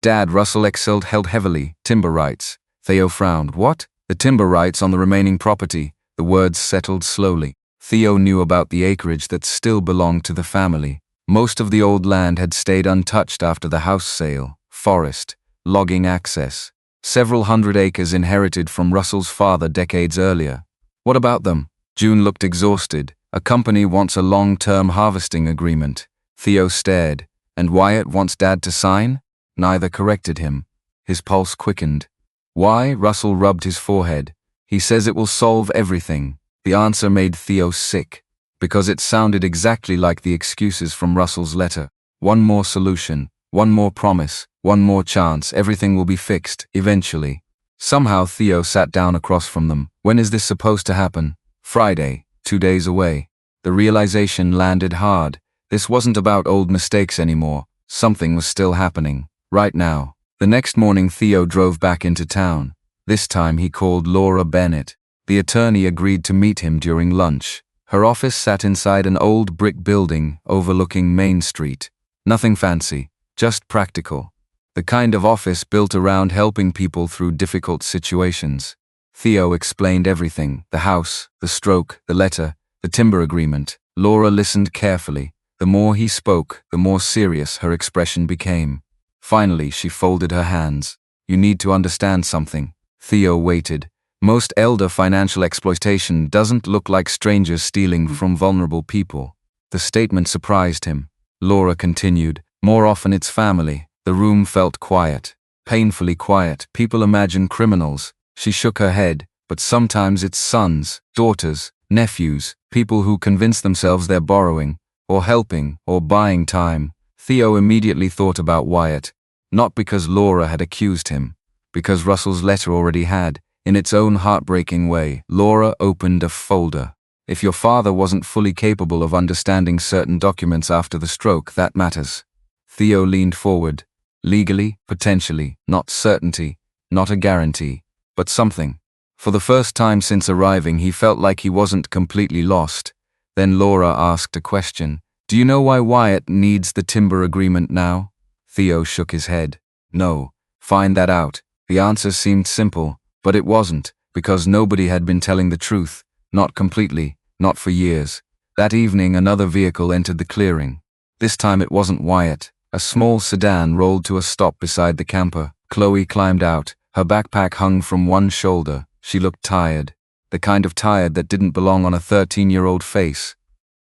Dad, Russell exhaled, held heavily. Timber rights. Theo frowned. What? The timber rights on the remaining property. The words settled slowly. Theo knew about the acreage that still belonged to the family. Most of the old land had stayed untouched after the house sale. Forest, logging access, several hundred acres inherited from Russell's father decades earlier. What about them? June looked exhausted. A company wants a long-term harvesting agreement. Theo stared. And Wyatt wants Dad to sign? Neither corrected him. His pulse quickened. Why? Russell rubbed his forehead. He says it will solve everything. The answer made Theo sick, because it sounded exactly like the excuses from Russell's letter. One more solution, one more promise, one more chance, everything will be fixed, eventually. Somehow Theo sat down across from them. When is this supposed to happen? Friday, 2 days away. The realization landed hard. This wasn't about old mistakes anymore. Something was still happening, right now. The next morning Theo drove back into town. This time he called Laura Bennett. The attorney agreed to meet him during lunch. Her office sat inside an old brick building overlooking Main Street. Nothing fancy, just practical. The kind of office built around helping people through difficult situations. Theo explained everything: the house, the stroke, the letter, the timber agreement. Laura listened carefully. The more he spoke, the more serious her expression became. Finally, she folded her hands. You need to understand something. Theo waited. Most elder financial exploitation doesn't look like strangers stealing from vulnerable people. The statement surprised him. Laura continued, more often it's family. The room felt quiet, painfully quiet. People imagine criminals. She shook her head, but sometimes it's sons, daughters, nephews, people who convince themselves they're borrowing, or helping, or buying time. Theo immediately thought about Wyatt, not because Laura had accused him, because Russell's letter already had. In its own heartbreaking way, Laura opened a folder. If your father wasn't fully capable of understanding certain documents after the stroke, that matters. Theo leaned forward. Legally, potentially, not certainty, not a guarantee, but something. For the first time since arriving, he felt like he wasn't completely lost. Then Laura asked a question. Do you know why Wyatt needs the timber agreement now? Theo shook his head. No. Find that out. The answer seemed simple. But it wasn't, because nobody had been telling the truth, not completely, not for years. That evening another vehicle entered the clearing. This time it wasn't Wyatt. A small sedan rolled to a stop beside the camper. Chloe climbed out. Her backpack hung from one shoulder. She looked tired. The kind of tired that didn't belong on a 13-year-old face.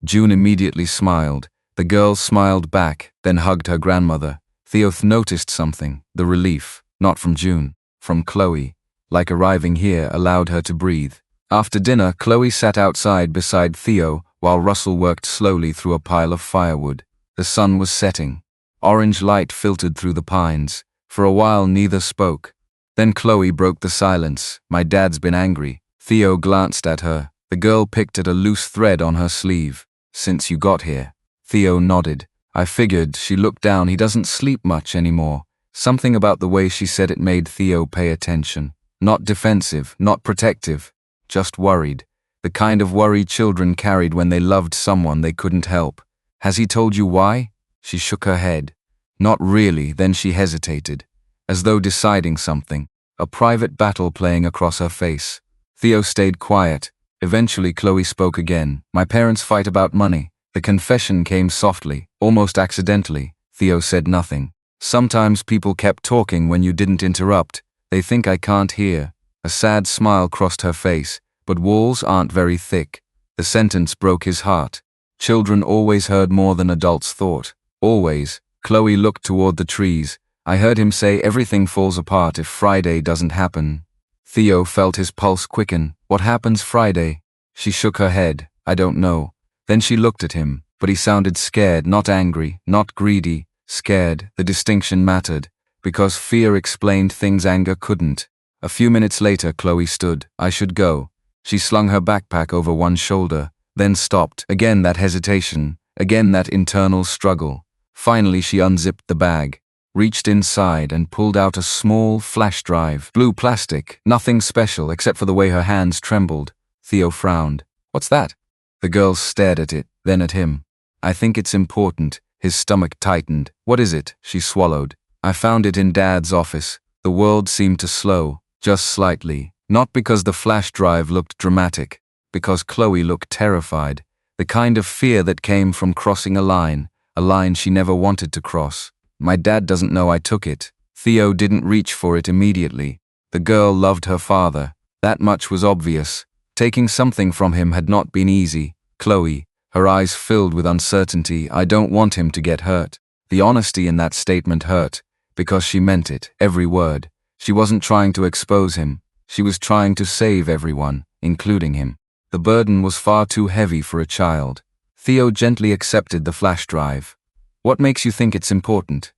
June immediately smiled. The girl smiled back, then hugged her grandmother. Theo noticed something, the relief, not from June, from Chloe. Like arriving here allowed her to breathe. After dinner, Chloe sat outside beside Theo while Russell worked slowly through a pile of firewood. The sun was setting. Orange light filtered through the pines. For a while neither spoke. Then Chloe broke the silence. My dad's been angry. Theo glanced at her. The girl picked at a loose thread on her sleeve. Since you got here. Theo nodded. I figured. She looked down. He doesn't sleep much anymore. Something about the way she said it made Theo pay attention. Not defensive, not protective, just worried. The kind of worry children carried when they loved someone they couldn't help. Has he told you why? She shook her head. Not really. Then she hesitated, as though deciding something, a private battle playing across her face. Theo stayed quiet. Eventually Chloe spoke again. My parents fight about money. The confession came softly, almost accidentally. Theo said nothing. Sometimes people kept talking when you didn't interrupt. They think I can't hear. A sad smile crossed her face, but walls aren't very thick. The sentence broke his heart. Children always heard more than adults thought. Always. Chloe looked toward the trees. I heard him say everything falls apart if Friday doesn't happen. Theo felt his pulse quicken. What happens Friday? She shook her head. I don't know. Then she looked at him, but he sounded scared, not angry, not greedy. Scared. The distinction mattered. Because fear explained things anger couldn't. A few minutes later, Chloe stood. I should go. She slung her backpack over one shoulder, then stopped. Again that hesitation, again that internal struggle. Finally she unzipped the bag, reached inside and pulled out a small flash drive. Blue plastic, nothing special except for the way her hands trembled. Theo frowned. What's that? The girl stared at it, then at him. I think it's important. His stomach tightened. What is it? She swallowed. I found it in Dad's office. The world seemed to slow, just slightly. Not because the flash drive looked dramatic, because Chloe looked terrified, the kind of fear that came from crossing a line she never wanted to cross. My dad doesn't know I took it. Theo didn't reach for it immediately. The girl loved her father. That much was obvious. Taking something from him had not been easy. Chloe, her eyes filled with uncertainty, I don't want him to get hurt. The honesty in that statement hurt, because she meant it, every word. She wasn't trying to expose him. She was trying to save everyone, including him. The burden was far too heavy for a child. Theo gently accepted the flash drive. What makes you think it's important?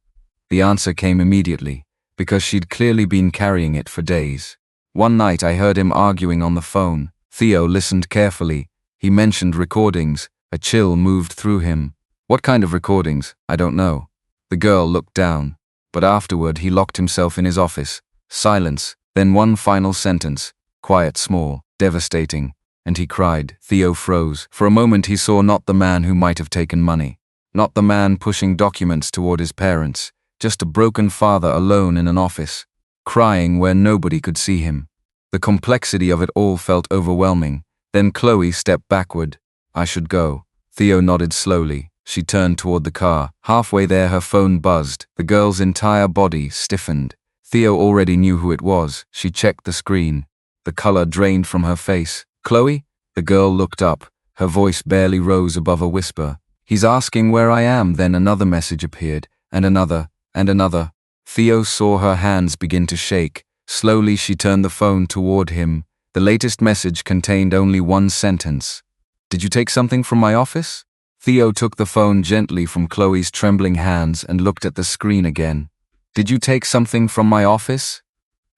The answer came immediately, because she'd clearly been carrying it for days. One night I heard him arguing on the phone. Theo listened carefully. He mentioned recordings. A chill moved through him. What kind of recordings? I don't know. The girl looked down. But afterward he locked himself in his office. Silence, then one final sentence. Quiet, small, devastating. And he cried. Theo froze. For a moment he saw not the man who might have taken money. Not the man pushing documents toward his parents. Just a broken father alone in an office. Crying where nobody could see him. The complexity of it all felt overwhelming. Then Chloe stepped backward. I should go. Theo nodded slowly. She turned toward the car. Halfway there her phone buzzed. The girl's entire body stiffened. Theo already knew who it was. She checked the screen. The color drained from her face. Chloe? The girl looked up. Her voice barely rose above a whisper. He's asking where I am. Then another message appeared, and another, and another. Theo saw her hands begin to shake. Slowly she turned the phone toward him. The latest message contained only one sentence. Did you take something from my office? Theo took the phone gently from Chloe's trembling hands and looked at the screen again. Did you take something from my office?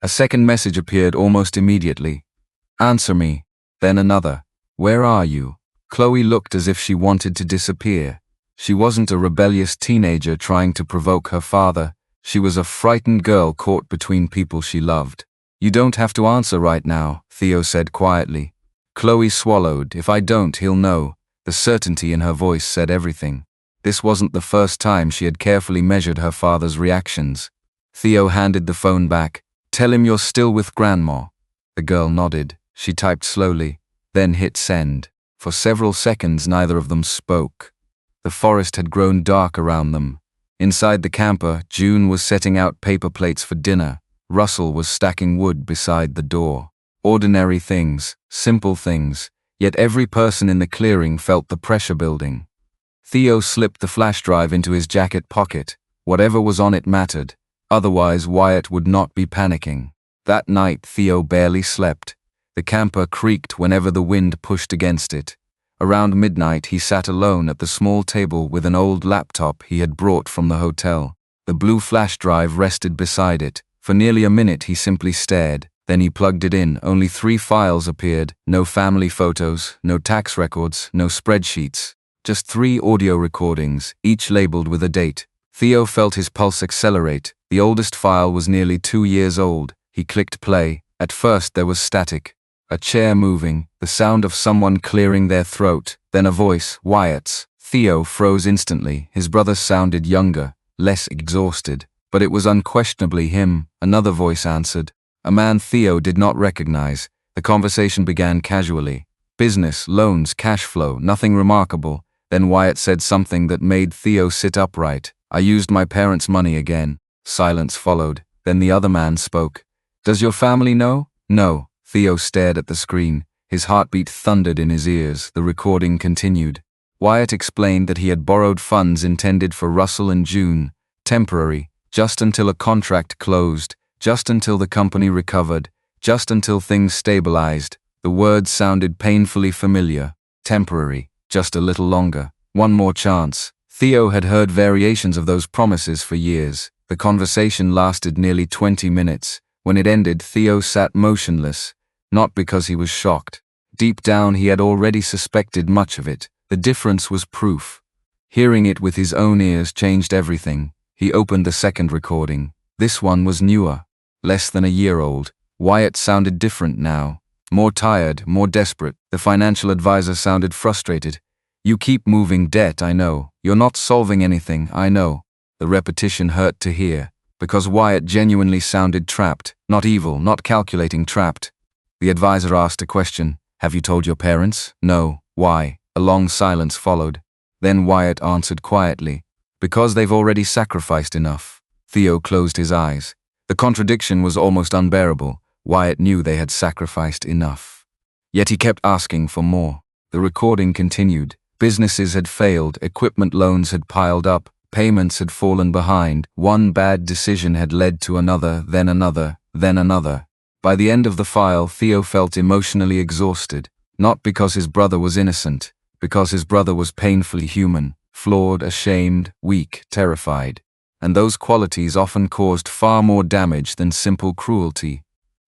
A second message appeared almost immediately. Answer me. Then another. Where are you? Chloe looked as if she wanted to disappear. She wasn't a rebellious teenager trying to provoke her father. She was a frightened girl caught between people she loved. You don't have to answer right now, Theo said quietly. Chloe swallowed. If I don't, he'll know. The certainty in her voice said everything. This wasn't the first time she had carefully measured her father's reactions. Theo handed the phone back. Tell him you're still with Grandma. The girl nodded. She typed slowly, then hit send. For several seconds neither of them spoke. The forest had grown dark around them. Inside the camper, June was setting out paper plates for dinner. Russell was stacking wood beside the door. Ordinary things, simple things, yet every person in the clearing felt the pressure building. Theo slipped the flash drive into his jacket pocket. Whatever was on it mattered. Otherwise, Wyatt would not be panicking. That night, Theo barely slept. The camper creaked whenever the wind pushed against it. Around midnight, he sat alone at the small table with an old laptop he had brought from the hotel. The blue flash drive rested beside it. For nearly a minute, he simply stared. Then he plugged it in. Only 3 files appeared. No family photos, no tax records, no spreadsheets. Just 3 audio recordings, each labeled with a date. Theo felt his pulse accelerate. The oldest file was nearly 2 years old. He clicked play. At first there was static. A chair moving, the sound of someone clearing their throat, then a voice, Wyatt's. Theo froze instantly. His brother sounded younger, less exhausted, but it was unquestionably him. Another voice answered. A man Theo did not recognize. The conversation began casually. Business, loans, cash flow, nothing remarkable. Then Wyatt said something that made Theo sit upright. I used my parents' money again. Silence followed. Then the other man spoke. Does your family know? No. Theo stared at the screen. His heartbeat thundered in his ears. The recording continued. Wyatt explained that he had borrowed funds intended for Russell and June. Temporary. Just until a contract closed. Just until the company recovered. Just until things stabilized. The words sounded painfully familiar. Temporary. Just a little longer. One more chance. Theo had heard variations of those promises for years. The conversation lasted nearly 20 minutes. When it ended, Theo sat motionless. Not because he was shocked. Deep down he had already suspected much of it. The difference was proof. Hearing it with his own ears changed everything. He opened the second recording. This one was newer. Less than a year old. Wyatt sounded different now. More tired, more desperate. The financial advisor sounded frustrated. You keep moving debt, I know. You're not solving anything, I know. The repetition hurt to hear. Because Wyatt genuinely sounded trapped. Not evil, not calculating, trapped. The advisor asked a question. Have you told your parents? No. Why? A long silence followed. Then Wyatt answered quietly. Because they've already sacrificed enough. Theo closed his eyes. The contradiction was almost unbearable. Wyatt knew they had sacrificed enough. Yet he kept asking for more. The recording continued. Businesses had failed, equipment loans had piled up, payments had fallen behind, one bad decision had led to another, then another, then another. By the end of the file, Theo felt emotionally exhausted, not because his brother was innocent, because his brother was painfully human, flawed, ashamed, weak, terrified. And those qualities often caused far more damage than simple cruelty.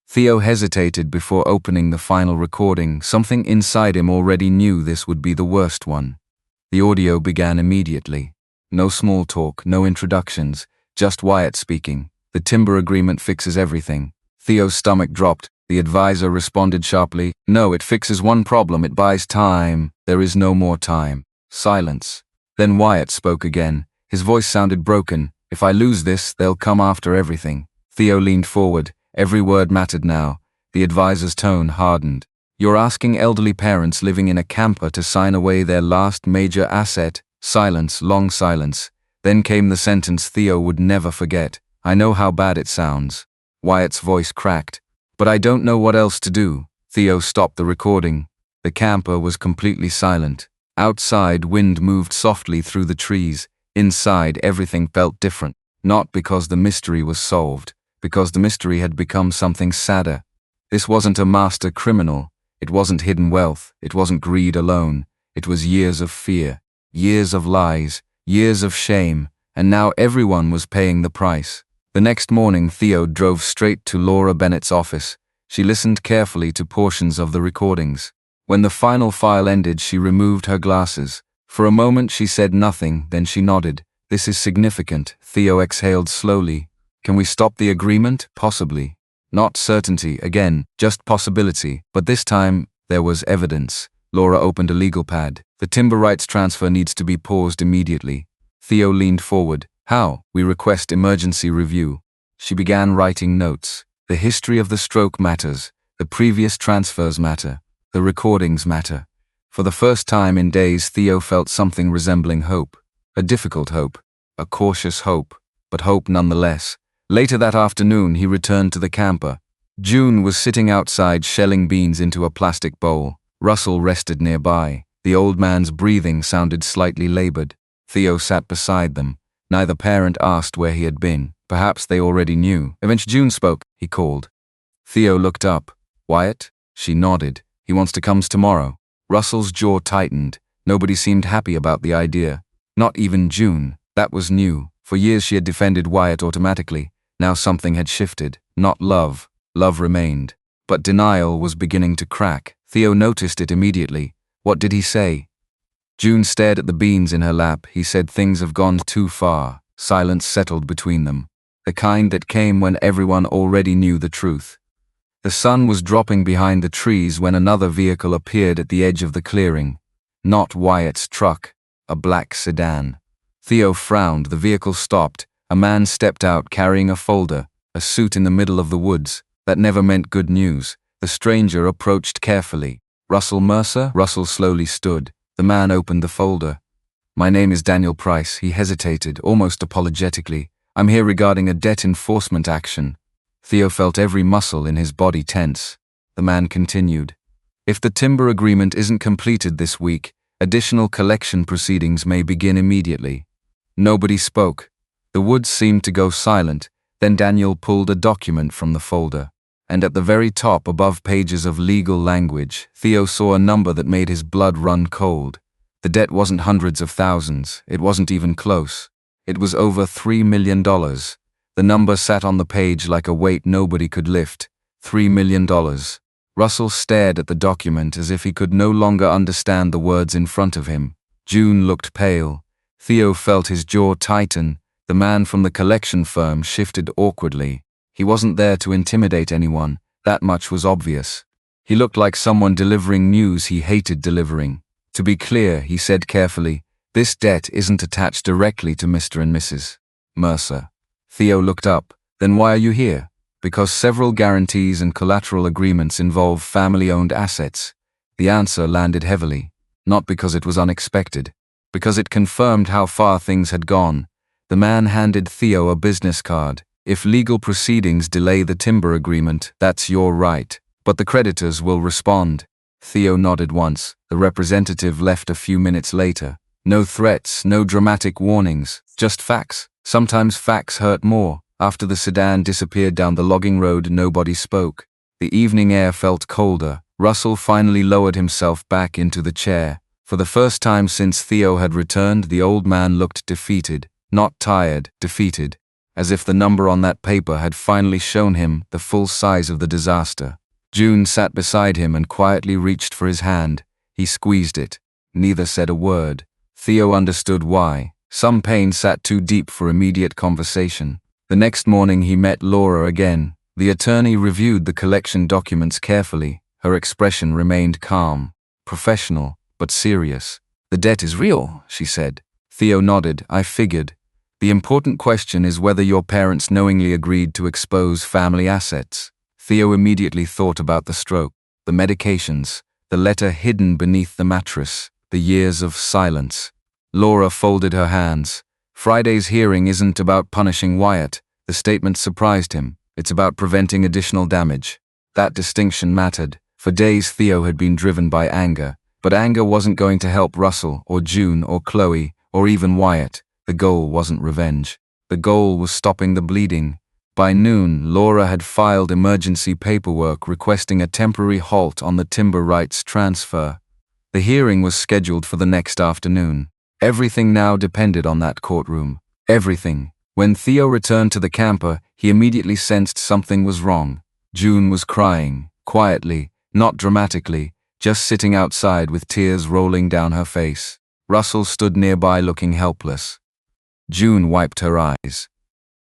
Theo hesitated before opening the final recording. Something inside him already knew this would be the worst one. The audio began immediately. No small talk, no introductions, just Wyatt speaking. The timber agreement fixes everything. Theo's stomach dropped. The advisor responded sharply. No, it fixes one problem. It buys time. There is no more time. Silence. Then Wyatt spoke again. His voice sounded broken. If I lose this, they'll come after everything. Theo leaned forward. Every word mattered now. The advisor's tone hardened. You're asking elderly parents living in a camper to sign away their last major asset. Silence, long silence. Then came the sentence Theo would never forget. I know how bad it sounds. Wyatt's voice cracked. But I don't know what else to do. Theo stopped the recording. The camper was completely silent. Outside, wind moved softly through the trees. Inside, everything felt different. Not because the mystery was solved, because the mystery had become something sadder. This wasn't a master criminal. It wasn't hidden wealth. It wasn't greed alone. It was years of fear, years of lies, years of shame, and now everyone was paying the price. The next morning, Theo drove straight to Laura Bennett's office. She listened carefully to portions of the recordings. When the final file ended, she removed her glasses. For a moment, she said nothing, then she nodded. This is significant. Theo exhaled slowly. Can we stop the agreement? Possibly. Not certainty, again, just possibility. But this time, there was evidence. Laura opened a legal pad. The timber rights transfer needs to be paused immediately. Theo leaned forward. How? We request emergency review. She began writing notes. The history of the stroke matters. The previous transfers matter. The recordings matter. For the first time in days, Theo felt something resembling hope. A difficult hope. A cautious hope. But hope nonetheless. Later that afternoon, he returned to the camper. June was sitting outside shelling beans into a plastic bowl. Russell rested nearby. The old man's breathing sounded slightly labored. Theo sat beside them. Neither parent asked where he had been. Perhaps they already knew. Eventually June spoke. He called. Theo looked up. Wyatt? She nodded. He wants to come tomorrow. Russell's jaw tightened. Nobody seemed happy about the idea. Not even June. That was new. For years she had defended Wyatt automatically. Now something had shifted. Not love. Love remained. But denial was beginning to crack. Theo noticed it immediately. What did he say? June stared at the beans in her lap. He said things have gone too far. Silence settled between them. The kind that came when everyone already knew the truth. The sun was dropping behind the trees when another vehicle appeared at the edge of the clearing. Not Wyatt's truck. A black sedan. Theo frowned. The vehicle stopped. A man stepped out carrying a folder, a suit in the middle of the woods. That never meant good news. The stranger approached carefully. Russell Mercer? Russell slowly stood. The man opened the folder. My name is Daniel Price. He hesitated, almost apologetically. I'm here regarding a debt enforcement action. Theo felt every muscle in his body tense. The man continued. If the timber agreement isn't completed this week, additional collection proceedings may begin immediately. Nobody spoke. The woods seemed to go silent. Then Daniel pulled a document from the folder. And at the very top, above pages of legal language, Theo saw a number that made his blood run cold. The debt wasn't hundreds of thousands. It wasn't even close. It was over $3 million. The number sat on the page like a weight nobody could lift. $3 million. Russell stared at the document as if he could no longer understand the words in front of him. June looked pale. Theo felt his jaw tighten. The man from the collection firm shifted awkwardly. He wasn't there to intimidate anyone. That much was obvious. He looked like someone delivering news he hated delivering. To be clear, he said carefully, this debt isn't attached directly to Mr. and Mrs. Mercer. Theo looked up. Then why are you here? Because several guarantees and collateral agreements involve family-owned assets. The answer landed heavily, not because it was unexpected, because it confirmed how far things had gone. The man handed Theo a business card. If legal proceedings delay the timber agreement, that's your right, but the creditors will respond. Theo nodded once. The representative left a few minutes later. No threats, no dramatic warnings, just facts. Sometimes facts hurt more. After the sedan disappeared down the logging road, nobody spoke. The evening air felt colder. Russell finally lowered himself back into the chair. For the first time since Theo had returned, the old man looked defeated. Not tired, defeated. As if the number on that paper had finally shown him the full size of the disaster. June sat beside him and quietly reached for his hand. He squeezed it. Neither said a word. Theo understood why. Some pain sat too deep for immediate conversation. The next morning he met Laura again. The attorney reviewed the collection documents carefully. Her expression remained calm, professional, but serious. "The debt is real," she said. Theo nodded. "I figured. The important question is whether your parents knowingly agreed to expose family assets." Theo immediately thought about the stroke, the medications, the letter hidden beneath the mattress, the years of silence. Laura folded her hands. "Friday's hearing isn't about punishing Wyatt." The statement surprised him. "It's about preventing additional damage." That distinction mattered. For days Theo had been driven by anger, but anger wasn't going to help Russell or June or Chloe or even Wyatt. The goal wasn't revenge. The goal was stopping the bleeding. By noon, Laura had filed emergency paperwork requesting a temporary halt on the timber rights transfer. The hearing was scheduled for the next afternoon. Everything now depended on that courtroom. Everything. When Theo returned to the camper, he immediately sensed something was wrong. June was crying, quietly, not dramatically, just sitting outside with tears rolling down her face. Russell stood nearby looking helpless. June wiped her eyes.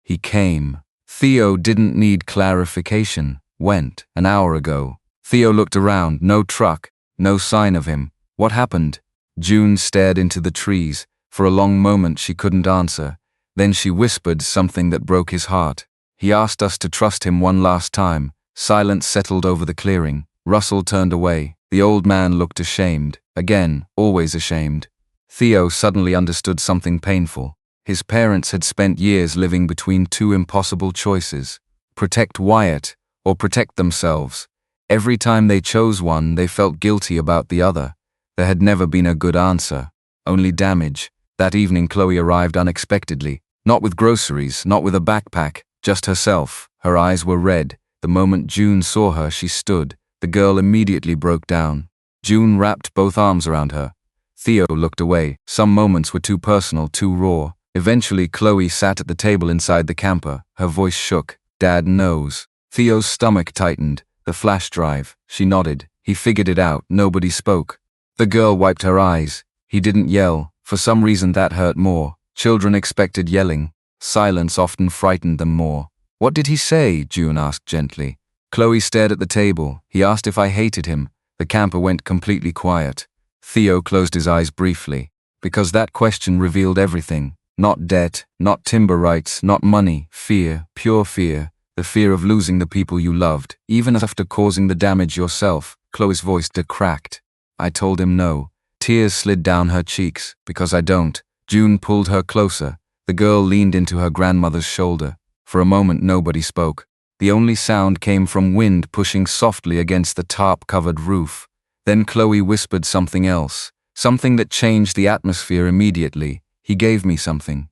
He came. Theo didn't need clarification. Went an hour ago. Theo looked around. No truck. No sign of him. What happened? June stared into the trees. For a long moment she couldn't answer. Then she whispered something that broke his heart. "He asked us to trust him one last time." Silence settled over the clearing. Russell turned away. The old man looked ashamed. Again, always ashamed. Theo suddenly understood something painful. His parents had spent years living between two impossible choices: protect Wyatt or protect themselves. Every time they chose one, they felt guilty about the other. There had never been a good answer, only damage. That evening Chloe arrived unexpectedly, not with groceries, not with a backpack, just herself. Her eyes were red. The moment June saw her, she stood. The girl immediately broke down. June wrapped both arms around her. Theo looked away. Some moments were too personal, too raw. Eventually, Chloe sat at the table inside the camper. Her voice shook. "Dad knows." Theo's stomach tightened. "The flash drive." She nodded. He figured it out. Nobody spoke. The girl wiped her eyes. He didn't yell. For some reason that hurt more. Children expected yelling. Silence often frightened them more. "What did he say?" June asked gently. Chloe stared at the table. "He asked if I hated him." The camper went completely quiet. Theo closed his eyes briefly. Because that question revealed everything. Not debt, not timber rights, not money. Fear, pure fear. The fear of losing the people you loved, even after causing the damage yourself. Chloe's voice cracked. "I told him no." Tears slid down her cheeks. "Because I don't." June pulled her closer. The girl leaned into her grandmother's shoulder. For a moment nobody spoke. The only sound came from wind pushing softly against the tarp-covered roof. Then Chloe whispered something else, something that changed the atmosphere immediately. "He gave me something."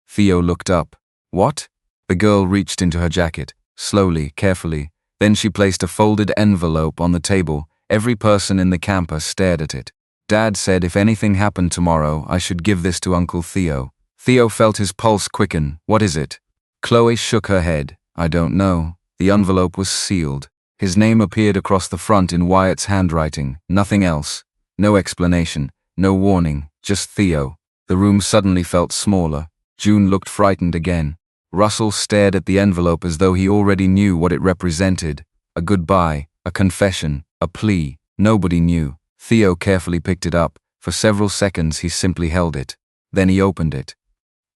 Theo looked up. "What?" The girl reached into her jacket, slowly, carefully. Then she placed a folded envelope on the table. Every person in the camper stared at it. "Dad said if anything happened tomorrow, I should give this to Uncle Theo." Theo felt his pulse quicken. "What is it?" Chloe shook her head. "I don't know." The envelope was sealed. His name appeared across the front in Wyatt's handwriting. Nothing else. No explanation. No warning. Just Theo. The room suddenly felt smaller. June looked frightened again. Russell stared at the envelope as though he already knew what it represented. A goodbye, a confession, a plea. Nobody knew. Theo carefully picked it up. For several seconds he simply held it. Then he opened it.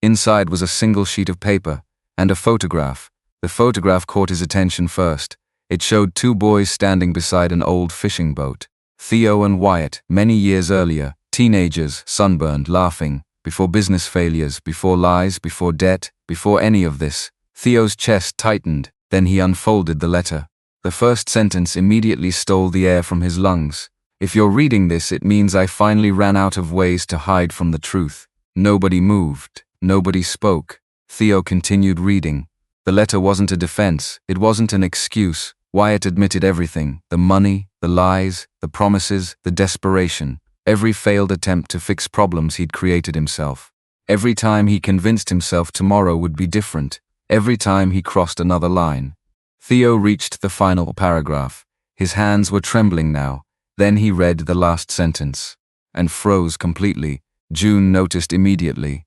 Inside was a single sheet of paper and a photograph. The photograph caught his attention first. It showed two boys standing beside an old fishing boat. Theo and Wyatt, many years earlier, teenagers, sunburned, laughing, before business failures, before lies, before debt, before any of this. Theo's chest tightened, then he unfolded the letter. The first sentence immediately stole the air from his lungs. If you're reading this, it means I finally ran out of ways to hide from the truth. Nobody moved. Nobody spoke. Theo continued reading. The letter wasn't a defense. It wasn't an excuse. Wyatt admitted everything. The money, the lies, the promises, the desperation. Every failed attempt to fix problems he'd created himself. Every time he convinced himself tomorrow would be different. Every time he crossed another line. Theo reached the final paragraph. His hands were trembling now. Then he read the last sentence. And froze completely. June noticed immediately.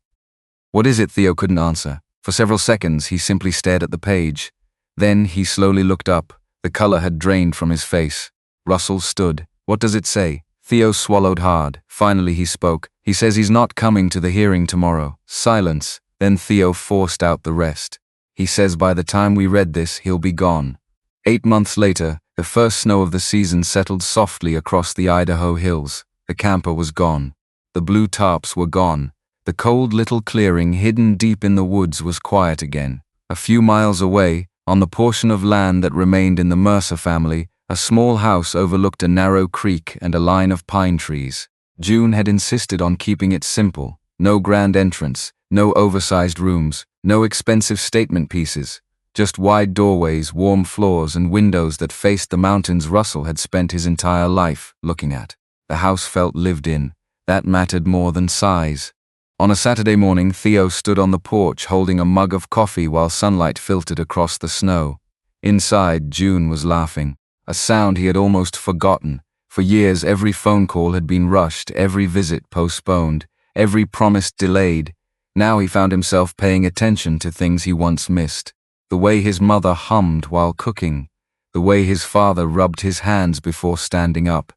"What is it?" Theo couldn't answer. For several seconds he simply stared at the page. Then he slowly looked up. The color had drained from his face. Russell stood. "What does it say?" Theo swallowed hard. Finally he spoke. "He says he's not coming to the hearing tomorrow." Silence. Then Theo forced out the rest. "He says by the time we read this, he'll be gone." 8 months later, the first snow of the season settled softly across the Idaho hills. The camper was gone. The blue tarps were gone. The cold little clearing hidden deep in the woods was quiet again. A few miles away, on the portion of land that remained in the Mercer family, a small house overlooked a narrow creek and a line of pine trees. June had insisted on keeping it simple. No grand entrance, no oversized rooms, no expensive statement pieces. Just wide doorways, warm floors, and windows that faced the mountains Russell had spent his entire life looking at. The house felt lived in. That mattered more than size. On a Saturday morning, Theo stood on the porch holding a mug of coffee while sunlight filtered across the snow. Inside, June was laughing, a sound he had almost forgotten. For years, every phone call had been rushed, every visit postponed, every promise delayed. Now he found himself paying attention to things he once missed. The way his mother hummed while cooking. The way his father rubbed his hands before standing up.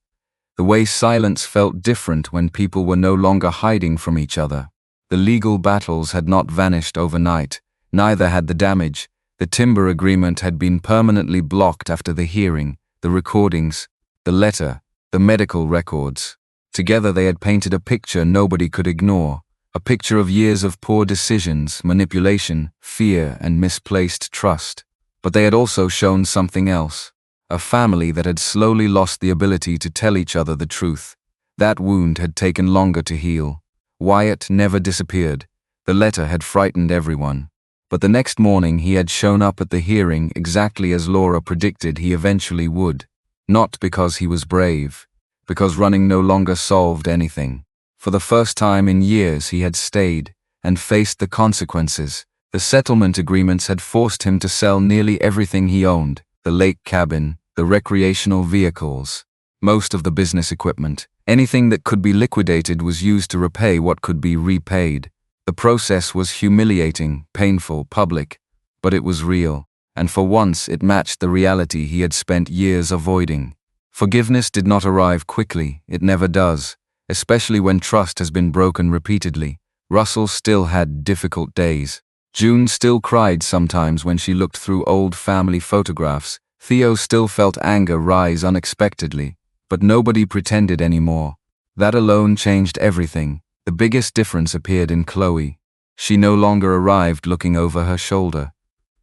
The way silence felt different when people were no longer hiding from each other. The legal battles had not vanished overnight. Neither had the damage. The timber agreement had been permanently blocked after the hearing, the recordings, the letter, the medical records. Together they had painted a picture nobody could ignore. A picture of years of poor decisions, manipulation, fear, and misplaced trust. But they had also shown something else. A family that had slowly lost the ability to tell each other the truth. That wound had taken longer to heal. Wyatt never disappeared. The letter had frightened everyone. But the next morning he had shown up at the hearing exactly as Laura predicted he eventually would. Not because he was brave. Because running no longer solved anything. For the first time in years he had stayed and faced the consequences. The settlement agreements had forced him to sell nearly everything he owned. The lake cabin, the recreational vehicles, most of the business equipment. Anything that could be liquidated was used to repay what could be repaid. The process was humiliating, painful, public, but it was real, and for once it matched the reality he had spent years avoiding. Forgiveness did not arrive quickly, it never does, especially when trust has been broken repeatedly. Russell still had difficult days. June still cried sometimes when she looked through old family photographs. Theo still felt anger rise unexpectedly, but nobody pretended anymore. That alone changed everything. The biggest difference appeared in Chloe. She no longer arrived looking over her shoulder.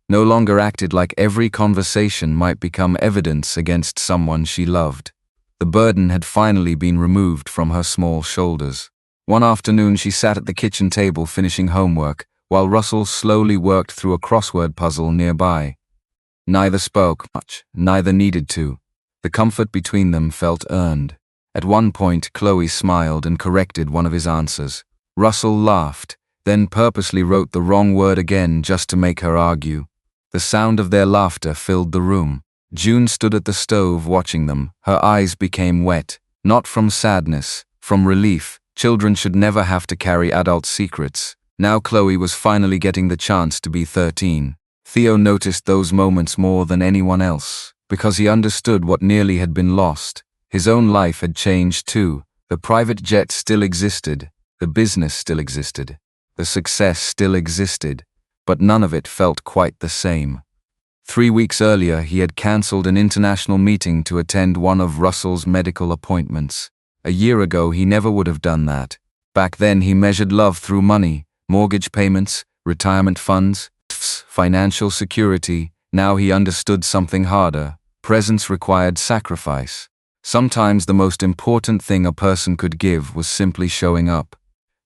No longer acted like every conversation might become evidence against someone she loved. The burden had finally been removed from her small shoulders. One afternoon she sat at the kitchen table finishing homework, while Russell slowly worked through a crossword puzzle nearby. Neither spoke much, neither needed to. The comfort between them felt earned. At one point, Chloe smiled and corrected one of his answers. Russell laughed, then purposely wrote the wrong word again just to make her argue. The sound of their laughter filled the room. June stood at the stove watching them. Her eyes became wet, not from sadness, from relief. Children should never have to carry adult secrets. Now Chloe was finally getting the chance to be 13. Theo noticed those moments more than anyone else, because he understood what nearly had been lost. His own life had changed too. The private jet still existed, the business still existed, the success still existed, but none of it felt quite the same. 3 weeks earlier, he had cancelled an international meeting to attend one of Russell's medical appointments. A year ago, he never would have done that. Back then, he measured love through money, mortgage payments, retirement funds, financial security. Now he understood something harder. Presence required sacrifice. Sometimes the most important thing a person could give was simply showing up.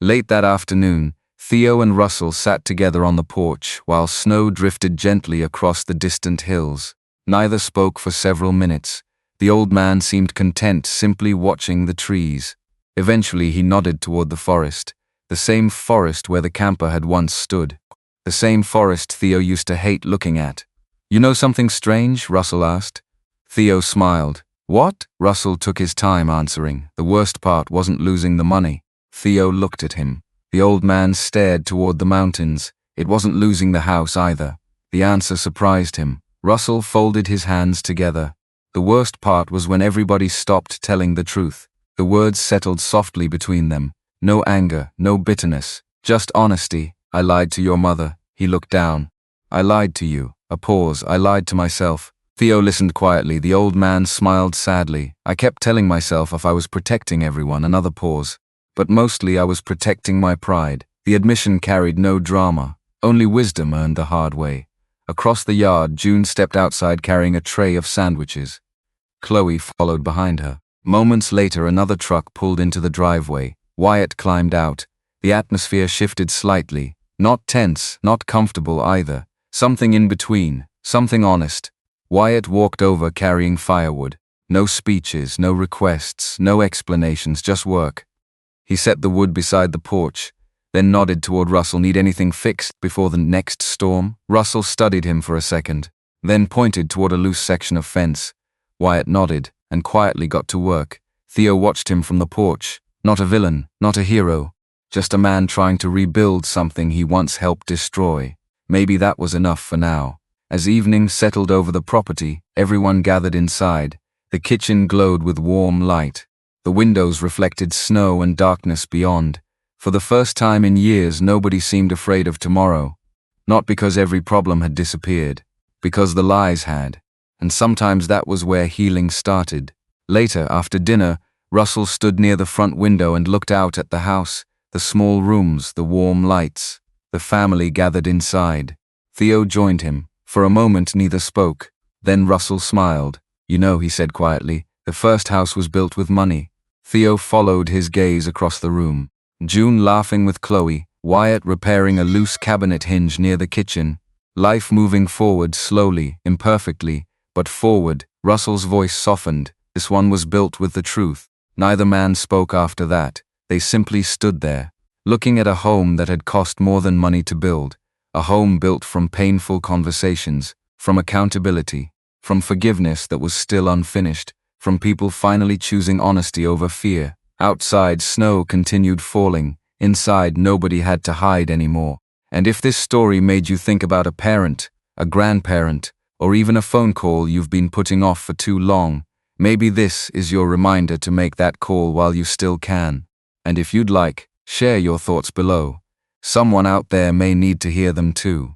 Late that afternoon, Theo and Russell sat together on the porch while snow drifted gently across the distant hills. Neither spoke for several minutes. The old man seemed content simply watching the trees. Eventually he nodded toward the forest, the same forest where the camper had once stood. The same forest Theo used to hate looking at. "You know something strange?" Russell asked. Theo smiled. "What?" Russell took his time answering. The worst part wasn't losing the money. Theo looked at him. The old man stared toward the mountains. It wasn't losing the house either. The answer surprised him. Russell folded his hands together. The worst part was when everybody stopped telling the truth. The words settled softly between them. No anger, no bitterness, just honesty. "I lied to your mother." He looked down. "I lied to you." A pause. "I lied to myself." Theo listened quietly. The old man smiled sadly. "I kept telling myself if I was protecting everyone." Another pause. "But mostly I was protecting my pride." The admission carried no drama, only wisdom earned the hard way. Across the yard, June stepped outside carrying a tray of sandwiches. Chloe followed behind her. Moments later, another truck pulled into the driveway. Wyatt climbed out. The atmosphere shifted slightly. Not tense, not comfortable either. Something in between, something honest. Wyatt walked over carrying firewood. No speeches, no requests, no explanations, just work. He set the wood beside the porch, then nodded toward Russell. "Need anything fixed before the next storm?" Russell studied him for a second, then pointed toward a loose section of fence. Wyatt nodded and quietly got to work. Theo watched him from the porch. Not a villain, not a hero, just a man trying to rebuild something he once helped destroy. Maybe that was enough for now. As evening settled over the property, everyone gathered inside. The kitchen glowed with warm light. The windows reflected snow and darkness beyond. For the first time in years, nobody seemed afraid of tomorrow. Not because every problem had disappeared, because the lies had. And sometimes that was where healing started. Later, after dinner, Russell stood near the front window and looked out at the house, the small rooms, the warm lights. The family gathered inside. Theo joined him. For a moment, neither spoke. Then Russell smiled. "You know," he said quietly, "the first house was built with money." Theo followed his gaze across the room. June laughing with Chloe, Wyatt repairing a loose cabinet hinge near the kitchen. Life moving forward slowly, imperfectly, but forward. Russell's voice softened. This one was built with the truth. Neither man spoke after that. They simply stood there, looking at a home that had cost more than money to build. A home built from painful conversations, from accountability, from forgiveness that was still unfinished, from people finally choosing honesty over fear. Outside, snow continued falling. Inside, nobody had to hide anymore. And if this story made you think about a parent, a grandparent, or even a phone call you've been putting off for too long, maybe this is your reminder to make that call while you still can. And if you'd like, share your thoughts below. Someone out there may need to hear them too.